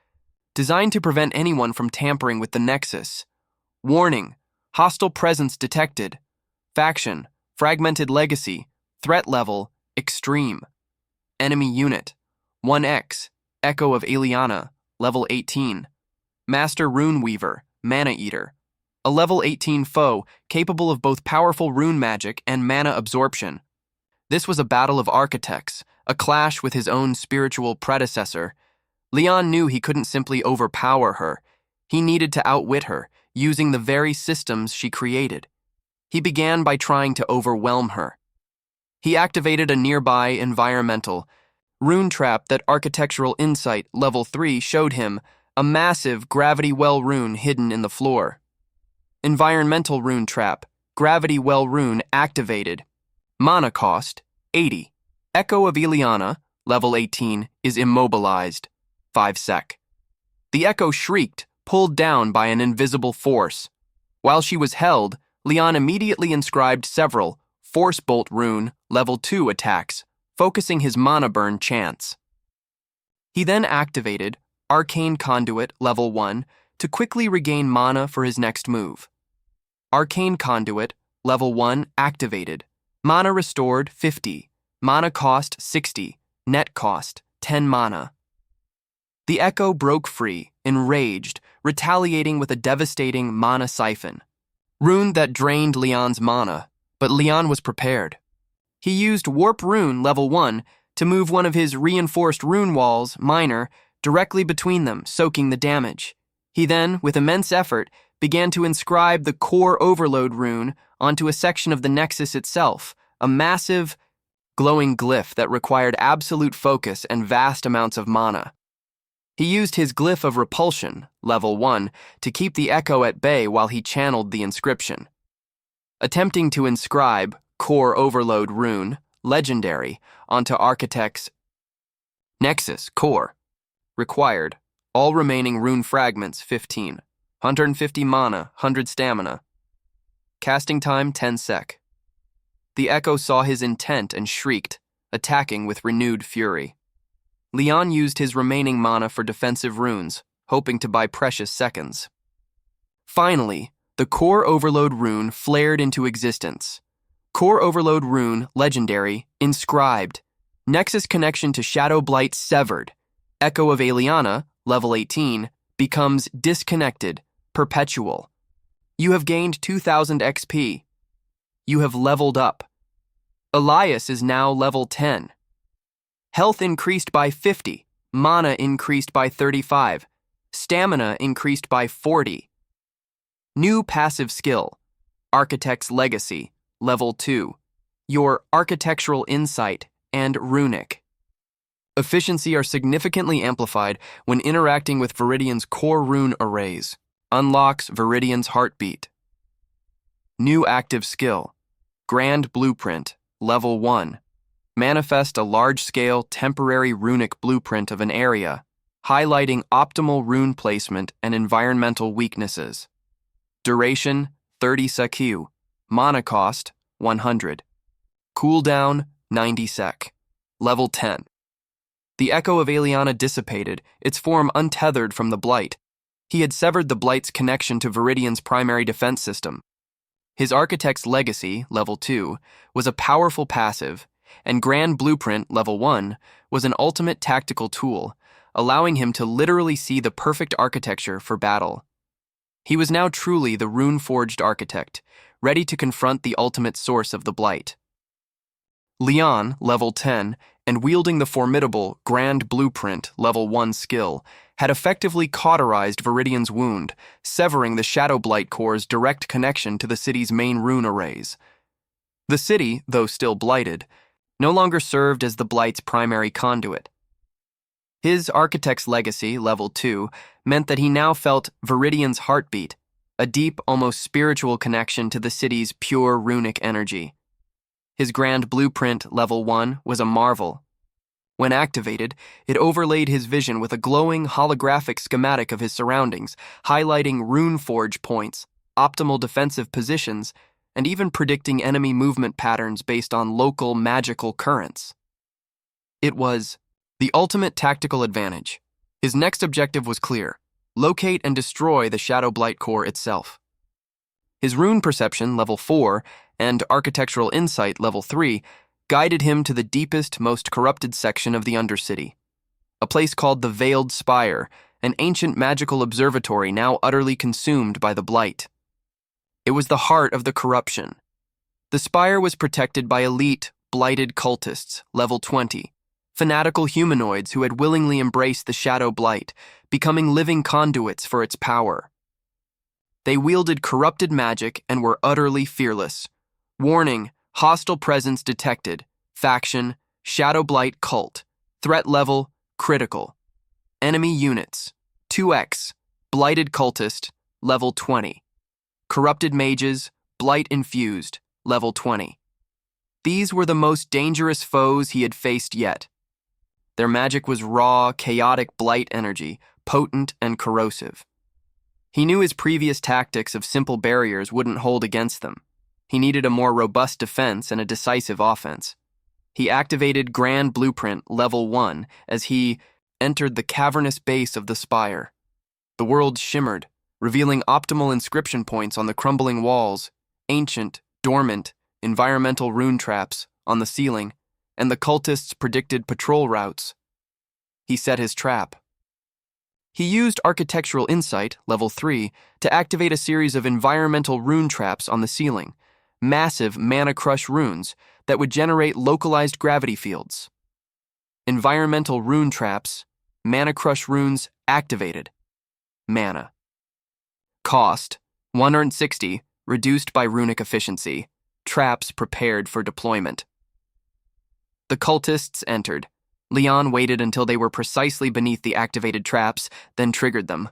designed to prevent anyone from tampering with the Nexus. Warning: hostile presence detected. Faction: fragmented legacy. Threat level: extreme. Enemy unit: 1X, Echo of Eliana, level 18. Master Rune Weaver, Mana Eater, a level 18 foe capable of both powerful rune magic and mana absorption. This was a battle of architects, a clash with his own spiritual predecessor. Leon knew he couldn't simply overpower her. He needed to outwit her, using the very systems she created. He began by trying to overwhelm her. He activated a nearby environmental rune trap that Architectural Insight level 3 showed him, a massive gravity well rune hidden in the floor. Environmental rune trap, gravity well rune activated. Mana cost, 80. Echo of Eliana, level 18, is immobilized. 5 sec. The Echo shrieked, pulled down by an invisible force. While she was held, Leon immediately inscribed several Force Bolt rune, level 2 attacks, focusing his mana burn chance. He then activated Arcane Conduit, level 1, to quickly regain mana for his next move. Arcane Conduit, level 1, activated. Mana restored, 50. Mana cost, 60. Net cost, 10 mana. The Echo broke free, enraged, retaliating with a devastating mana siphon. Rune that drained Leon's mana, but Leon was prepared. He used Warp Rune, level 1, to move one of his reinforced Rune-Walls, minor, directly between them, soaking the damage. He then, with immense effort, began to inscribe the Core Overload rune onto a section of the Nexus itself, a massive, glowing glyph that required absolute focus and vast amounts of mana. He used his Glyph of Repulsion, level 1, to keep the Echo at bay while he channeled the inscription. Attempting to inscribe Core Overload rune, legendary, onto Architect's Nexus Core. Required: all remaining rune fragments 15. 150 mana, 100 stamina. Casting time 10 sec. The Echo saw his intent and shrieked, attacking with renewed fury. Leon used his remaining mana for defensive runes, hoping to buy precious seconds. Finally, the Core Overload rune flared into existence. Core Overload rune, legendary, inscribed. Nexus connection to Shadow Blight severed. Echo of Eliana, level 18, becomes disconnected, perpetual. You have gained 2000 XP. You have leveled up. Elias is now level 10. Health increased by 50, mana increased by 35, stamina increased by 40. New passive skill, Architect's Legacy, level 2. Your Architectural Insight and Runic. Efficiency are significantly amplified when interacting with Veridian's core rune arrays. Unlocks Veridian's Heartbeat. New active skill, Grand Blueprint, level 1. Manifest a large-scale temporary runic blueprint of an area, highlighting optimal rune placement and environmental weaknesses. Duration, 30 seq. Mana cost, 100. Cooldown, 90 sec. Level 10. The Echo of Eliana dissipated, its form untethered from the Blight. He had severed the Blight's connection to Veridian's primary defense system. His Architect's Legacy, level 2, was a powerful passive, and Grand Blueprint, level 1, was an ultimate tactical tool, allowing him to literally see the perfect architecture for battle. He was now truly the Rune-Forged Architect, ready to confront the ultimate source of the Blight. Leon, level 10, and wielding the formidable Grand Blueprint, level 1 skill, had effectively cauterized Veridian's wound, severing the Shadow Blight Core's direct connection to the city's main rune arrays. The city, though still blighted, no longer served as the Blight's primary conduit. His Architect's Legacy, level 2, meant that he now felt Veridian's heartbeat, a deep, almost spiritual connection to the city's pure runic energy. His grand blueprint, level 1, was a marvel. When activated, it overlaid his vision with a glowing holographic schematic of his surroundings, highlighting rune-forge points, optimal defensive positions, and even predicting enemy movement patterns based on local magical currents. It was the ultimate tactical advantage. His next objective was clear: locate and destroy the Shadow Blight Core itself. His rune perception, level 4, and architectural insight, level 3, guided him to the deepest, most corrupted section of the undercity, a place called the Veiled Spire, an ancient magical observatory now utterly consumed by the Blight. It was the heart of the corruption. The spire was protected by elite, blighted cultists, level 20, fanatical humanoids who had willingly embraced the Shadow Blight, becoming living conduits for its power. They wielded corrupted magic and were utterly fearless. Warning: hostile presence detected. Faction: Shadow Blight cult. Threat level: critical. Enemy units: 2x, blighted cultist, level 20. Corrupted mages, Blight-Infused, level 20. These were the most dangerous foes he had faced yet. Their magic was raw, chaotic blight energy, potent and corrosive. He knew his previous tactics of simple barriers wouldn't hold against them. He needed a more robust defense and a decisive offense. He activated Grand Blueprint Level 1 as he entered the cavernous base of the spire. The world shimmered, revealing optimal inscription points on the crumbling walls, ancient, dormant, environmental rune-traps on the ceiling, and the cultists' predicted patrol routes. He set his trap. He used Architectural Insight, Level 3, to activate a series of environmental rune-traps on the ceiling, massive mana crush runes that would generate localized gravity fields. Environmental rune-traps, mana crush runes activated. Mana. Cost: 160, reduced by runic efficiency. Traps prepared for deployment. The cultists entered. Leon waited until they were precisely beneath the activated traps, then triggered them.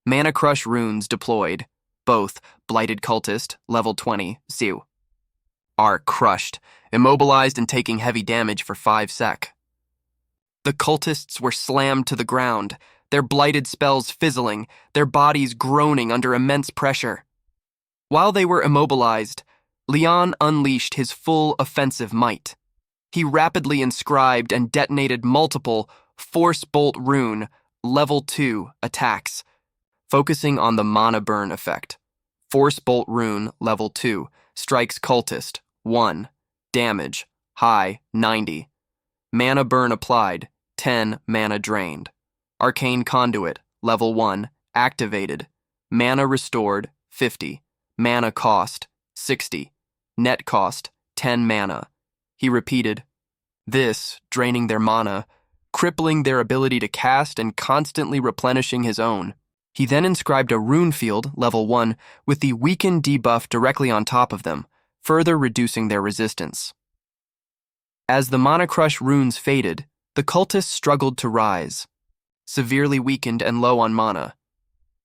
Mana Crush runes deployed. Both Blighted Cultist, level 20, Siu, are crushed, immobilized and taking heavy damage for 5 sec. The cultists were slammed to the ground, their blighted spells fizzling, their bodies groaning under immense pressure. While they were immobilized, Leon unleashed his full offensive might. He rapidly inscribed and detonated multiple Force Bolt Rune level 2 attacks, focusing on the mana burn effect. Force Bolt Rune level 2 strikes cultist 1, damage high 90. Mana burn applied, 10 mana drained. Arcane Conduit level 1 activated. Mana restored 50. Mana cost 60. Net cost 10 mana. He repeated, this draining their mana, crippling their ability to cast and constantly replenishing his own. He then inscribed a Rune Field, level 1, with the Weaken debuff directly on top of them, further reducing their resistance. As the Mana Crush runes faded, the cultists struggled to rise, severely weakened and low on mana.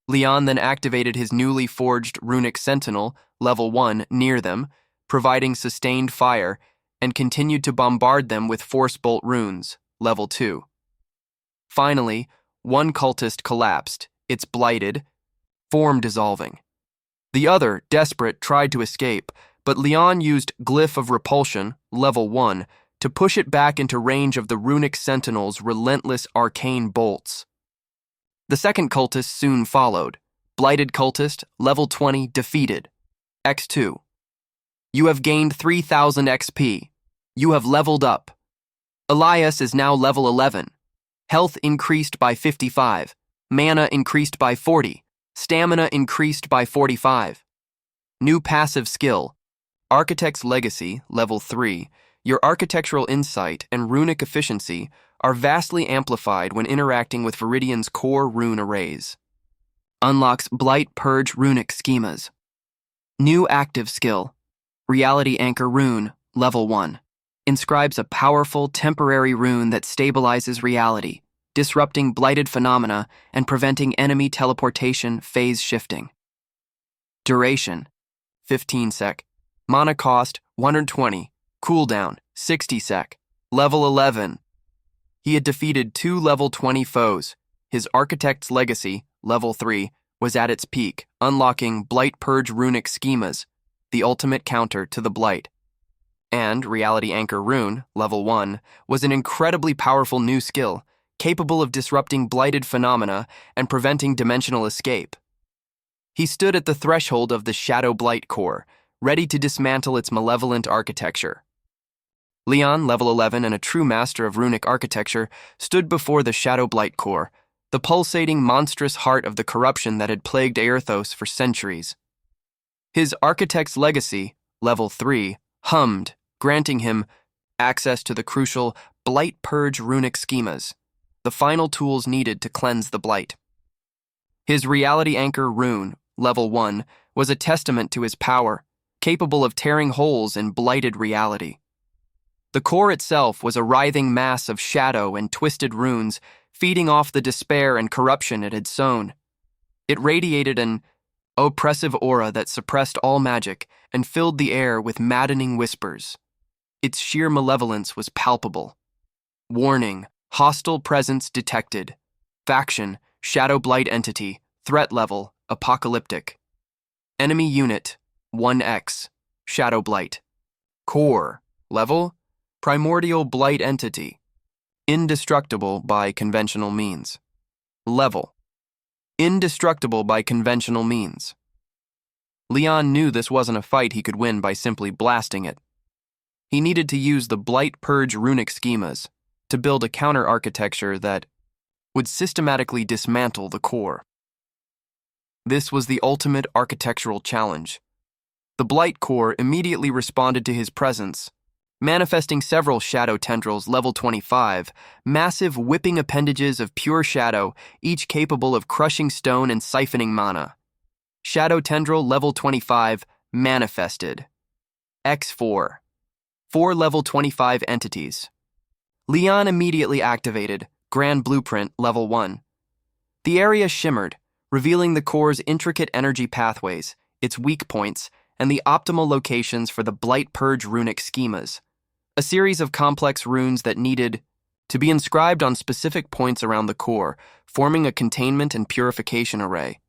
Leon then activated his newly forged Runic Sentinel, level 1, near them, providing sustained fire, and continued to bombard them with Force Bolt runes, level 2. Finally, one cultist collapsed, its blighted form dissolving. The other, desperate, tried to escape, but Leon used Glyph of Repulsion, level 1, to push it back into range of the Runic Sentinel's relentless arcane bolts. The second cultist soon followed. Blighted Cultist, level 20, defeated. X2. You have gained 3,000 XP. You have leveled up. Elias is now level 11. Health increased by 55. Mana increased by 40. Stamina increased by 45. New passive skill. Architect's Legacy, level 3. Your architectural insight and runic efficiency are vastly amplified when interacting with Veridian's core rune arrays. Unlocks Blight Purge runic schemas. New active skill. Reality Anchor Rune, level 1. Inscribes a powerful temporary rune that stabilizes reality, disrupting blighted phenomena and preventing enemy teleportation phase shifting. Duration: 15 sec. Mana cost: 120. Cooldown, 60 sec. Level 11. He had defeated 2 level 20 foes. His Architect's Legacy, level 3, was at its peak, unlocking Blight-Purge runic schemas, the ultimate counter to the Blight. And Reality Anchor Rune, level 1, was an incredibly powerful new skill, capable of disrupting blighted phenomena and preventing dimensional escape. He stood at the threshold of the Shadow Blight Core, ready to dismantle its malevolent architecture. Leon, level 11 and a true master of runic architecture, stood before the Shadow Blight Core, the pulsating, monstrous heart of the corruption that had plagued Aerthos for centuries. His Architect's Legacy, level 3, hummed, granting him access to the crucial Blight-Purge runic schemas, the final tools needed to cleanse the Blight. His Reality Anchor Rune, level 1, was a testament to his power, capable of tearing holes in blighted reality. The core itself was a writhing mass of shadow and twisted runes, feeding off the despair and corruption it had sown. It radiated an oppressive aura that suppressed all magic and filled the air with maddening whispers. Its sheer malevolence was palpable. Warning, hostile presence detected. Faction, Shadow Blight entity, threat level, apocalyptic. Enemy unit, 1x, Shadow Blight. Core, level, primordial Blight entity. Indestructible by conventional means. Level, indestructible by conventional means. Leon knew this wasn't a fight he could win by simply blasting it. He needed to use the Blight-Purge runic schemas to build a counter-architecture that would systematically dismantle the core. This was the ultimate architectural challenge. The Blight Core immediately responded to his presence, manifesting several shadow tendrils level 25, massive whipping appendages of pure shadow, each capable of crushing stone and siphoning mana. Shadow tendril level 25 manifested. X4. 4 level 25 entities. Leon immediately activated Grand Blueprint level 1. The area shimmered, revealing the core's intricate energy pathways, its weak points, and the optimal locations for the Blight-Purge runic schemas, a series of complex runes that needed to be inscribed on specific points around the core, forming a containment and purification array.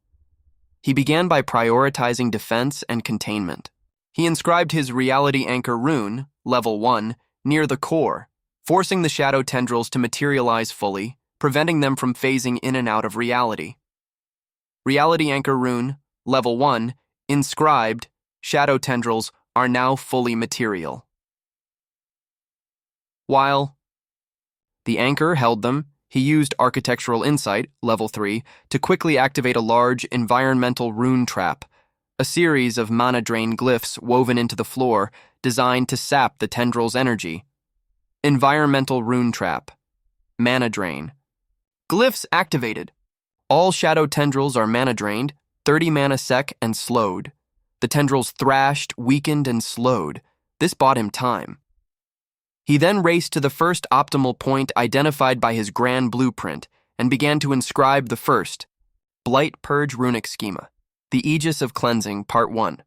He began by prioritizing defense and containment. He inscribed his Reality Anchor Rune, level 1, near the core, forcing the shadow tendrils to materialize fully, preventing them from phasing in and out of reality. Reality Anchor Rune, level 1, inscribed, shadow tendrils are now fully material. While the anchor held them, he used Architectural Insight, level 3, to quickly activate a large environmental rune trap, a series of mana drain glyphs woven into the floor designed to sap the tendrils' energy. Environmental rune trap. Mana drain. Glyphs activated. All shadow tendrils are mana drained, 30 mana sec and slowed. The tendrils thrashed, weakened, and slowed. This bought him time. He then raced to the first optimal point identified by his grand blueprint and began to inscribe the first Blight-Purge runic schema, the Aegis of Cleansing, Part 1.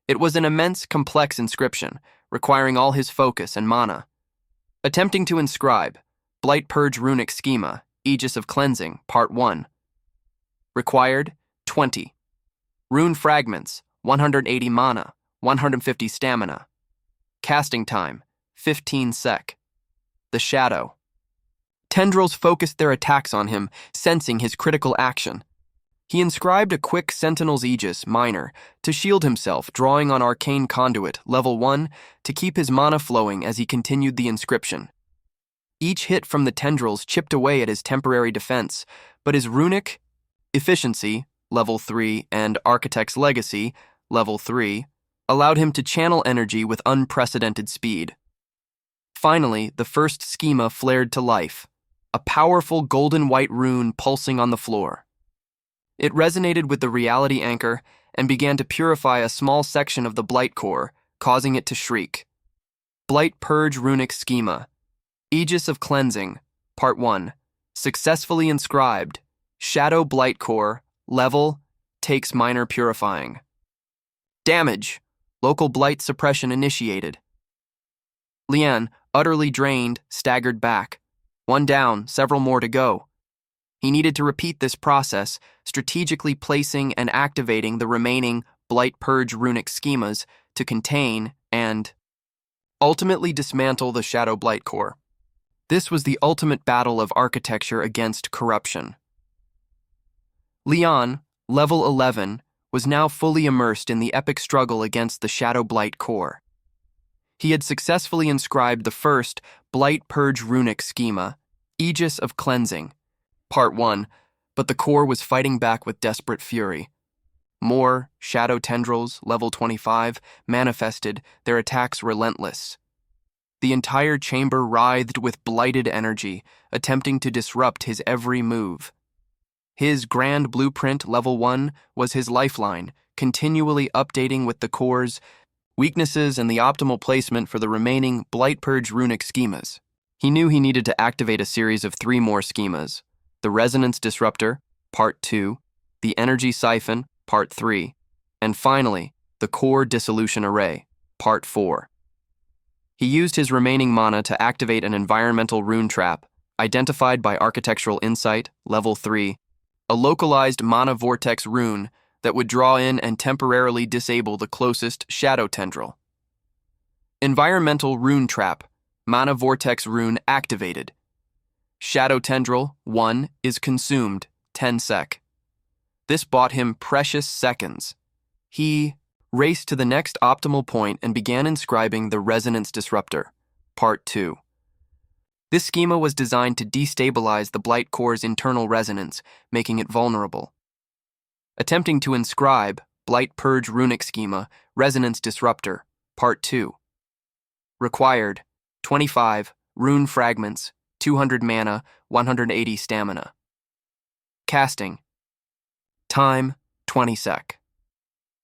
It was an immense, complex inscription, requiring all his focus and mana. Attempting to inscribe Blight-Purge runic schema, Aegis of Cleansing, Part 1. Required 20. Rune fragments, 180 mana, 150 stamina. Casting time, 15 sec. The shadow. Tendrils focused their attacks on him, sensing his critical action. He inscribed a quick Sentinel's Aegis, minor, to shield himself, drawing on Arcane Conduit, level 1, to keep his mana flowing as he continued the inscription. Each hit from the tendrils chipped away at his temporary defense, but his runic efficiency, level 3, and Architect's Legacy, level 3, allowed him to channel energy with unprecedented speed. Finally, the first schema flared to life, a powerful golden-white rune pulsing on the floor. It resonated with the Reality Anchor and began to purify a small section of the Blight Core, causing it to shriek. Blight-Purge runic schema, Aegis of Cleansing, Part 1, successfully inscribed, Shadow Blight Core, level, takes minor purifying. Damage, local blight suppression initiated. Lian, utterly drained, staggered back. One down, several more to go. He needed to repeat this process, strategically placing and activating the remaining Blight-Purge runic schemas to contain and ultimately dismantle the Shadow Blight Core. This was the ultimate battle of architecture against corruption. Lian, level 11, was now fully immersed in the epic struggle against the Shadow Blight Core. He had successfully inscribed the first Blight-Purge runic schema, Aegis of Cleansing, Part 1, but the core was fighting back with desperate fury. More shadow tendrils, level 25, manifested, their attacks relentless. The entire chamber writhed with blighted energy, attempting to disrupt his every move. His grand blueprint, level 1, was his lifeline, continually updating with the core's weaknesses and the optimal placement for the remaining Blight-Purge runic schemas. He knew he needed to activate a series of 3 more schemas: the Resonance Disruptor, Part 2, the Energy Siphon, Part 3, and finally, the Core Dissolution Array, Part 4. He used his remaining mana to activate an environmental rune trap, identified by Architectural Insight, Level 3, a localized mana vortex rune that would draw in and temporarily disable the closest shadow tendril. Environmental Rune Trap, Mana Vortex Rune activated. Shadow Tendril 1 is consumed, 10 sec. This bought him precious seconds. He raced to the next optimal point and began inscribing the Resonance Disruptor, Part 2. This schema was designed to destabilize the Blight Core's internal resonance, making it vulnerable. Attempting to inscribe Blight-Purge runic schema, Resonance Disruptor, Part 2. Required 25 rune fragments, 200 mana, 180 stamina. Casting. Time 20 sec.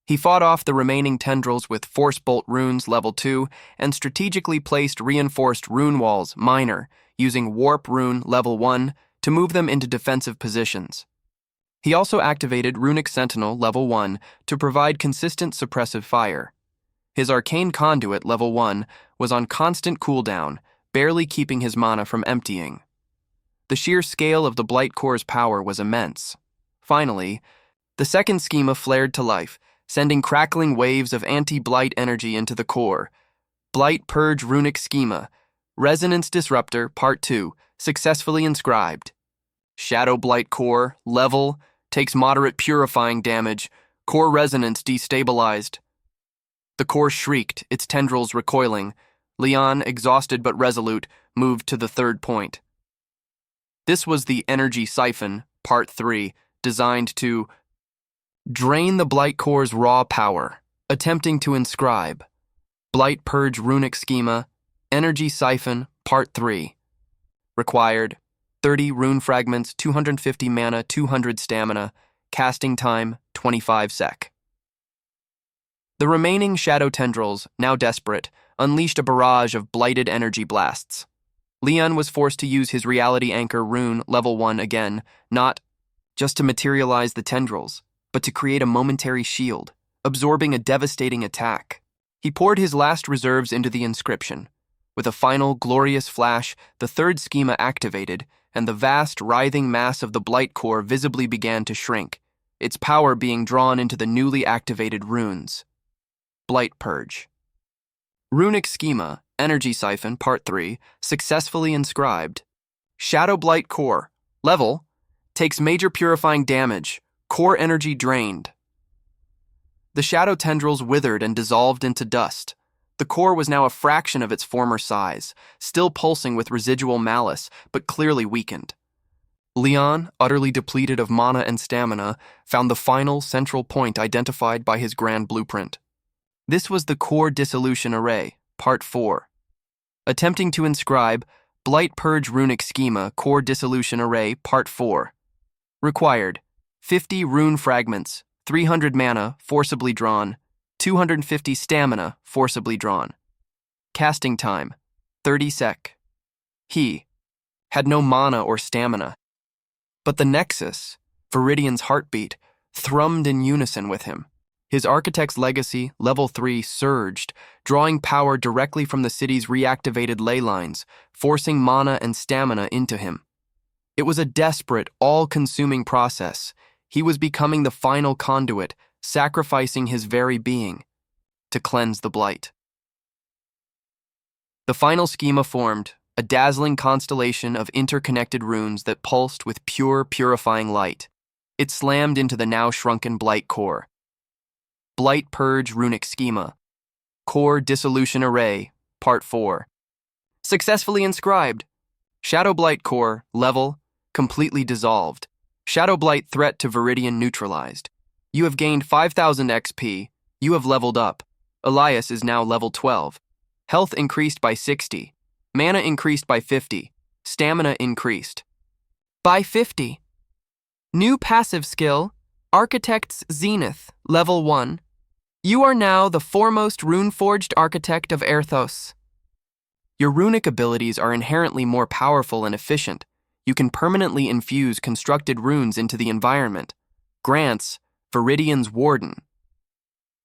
He fought off the remaining tendrils with Force Bolt runes level 2 and strategically placed reinforced Rune-Walls minor using Warp Rune level 1 to move them into defensive positions. He also activated Runic Sentinel level 1 to provide consistent suppressive fire. His Arcane Conduit level 1 was on constant cooldown, barely keeping his mana from emptying. The sheer scale of the Blight Core's power was immense. Finally, the second schema flared to life, sending crackling waves of anti-blight energy into the core. Blight-Purge runic schema, Resonance Disruptor Part 2, successfully inscribed. Shadow Blight Core, level, takes moderate purifying damage, core resonance destabilized. The core shrieked, its tendrils recoiling. Lian, exhausted but resolute, moved to the third point. This was the Energy Siphon, Part 3, designed to drain the Blight Core's raw power, attempting to inscribe. Blight-Purge runic schema, Energy Siphon, Part 3. Required 30 rune fragments, 250 mana, 200 stamina, casting time 25 sec. The remaining shadow tendrils, now desperate, unleashed a barrage of blighted energy blasts. Lian was forced to use his Reality Anchor rune level 1 again, not just to materialize the tendrils, but to create a momentary shield, absorbing a devastating attack. He poured his last reserves into the inscription. With a final glorious flash, the third schema activated, and the vast, writhing mass of the Blight Core visibly began to shrink, its power being drawn into the newly activated runes. Blight-Purge. Runic Schema, Energy Siphon, Part 3, successfully inscribed. Shadow Blight Core, level, takes major purifying damage, core energy drained. The shadow tendrils withered and dissolved into dust. The core was now a fraction of its former size, still pulsing with residual malice, but clearly weakened. Lian, utterly depleted of mana and stamina, found the final central point identified by his grand blueprint. This was the Core Dissolution Array, Part 4. Attempting to inscribe Blight-Purge runic schema, Core Dissolution Array, Part 4. Required 50 rune fragments, 300 mana, forcibly drawn, 250 stamina, forcibly drawn. Casting time, 30 sec. He had no mana or stamina, but the Nexus, Veridian's heartbeat, thrummed in unison with him. His architect's legacy, level 3, surged, drawing power directly from the city's reactivated ley lines, forcing mana and stamina into him. It was a desperate, all-consuming process. He was becoming the final conduit, sacrificing his very being to cleanse the blight. The final schema formed, a dazzling constellation of interconnected runes that pulsed with pure, purifying light. It slammed into the now shrunken Blight Core. Blight Purge Runic Schema. Core Dissolution Array, Part 4. Successfully inscribed. Shadow Blight Core, level, completely dissolved. Shadow Blight threat to Veridian neutralized. You have gained 5,000 XP. You have leveled up. Elias is now level 12. Health increased by 60. Mana increased by 50. Stamina increased by 50. New passive skill, Architect's Zenith, level 1. You are now the foremost Rune-Forged Architect of Erthos. Your runic abilities are inherently more powerful and efficient. You can permanently infuse constructed runes into the environment. Grants, Veridian's Warden.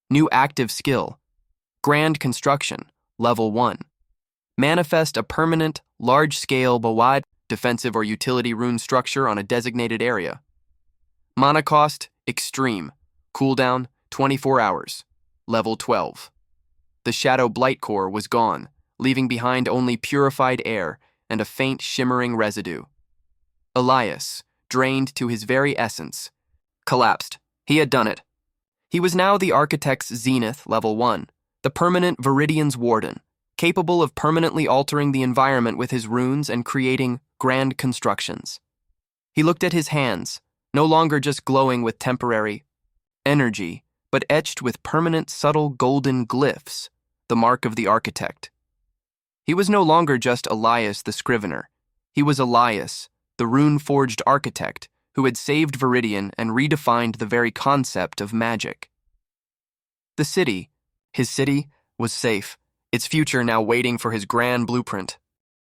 New active skill, Grand Construction, level 1. Manifest a permanent, large-scale Bawad defensive or utility rune structure on a designated area. Mana cost, extreme. Cooldown, 24 hours. Level 12. The Shadow Blight Core was gone, leaving behind only purified air and a faint shimmering residue. Elias, drained to his very essence, collapsed. He had done it. He was now the Architect's Zenith, level 1, the permanent Veridian's Warden, capable of permanently altering the environment with his runes and creating grand constructions. He looked at his hands, no longer just glowing with temporary energy, but etched with permanent subtle golden glyphs, the mark of the architect. He was no longer just Elias the scrivener. He was Elias, the Rune-Forged Architect, who had saved Veridian and redefined the very concept of magic. The city, his city, was safe, its future now waiting for his grand blueprint.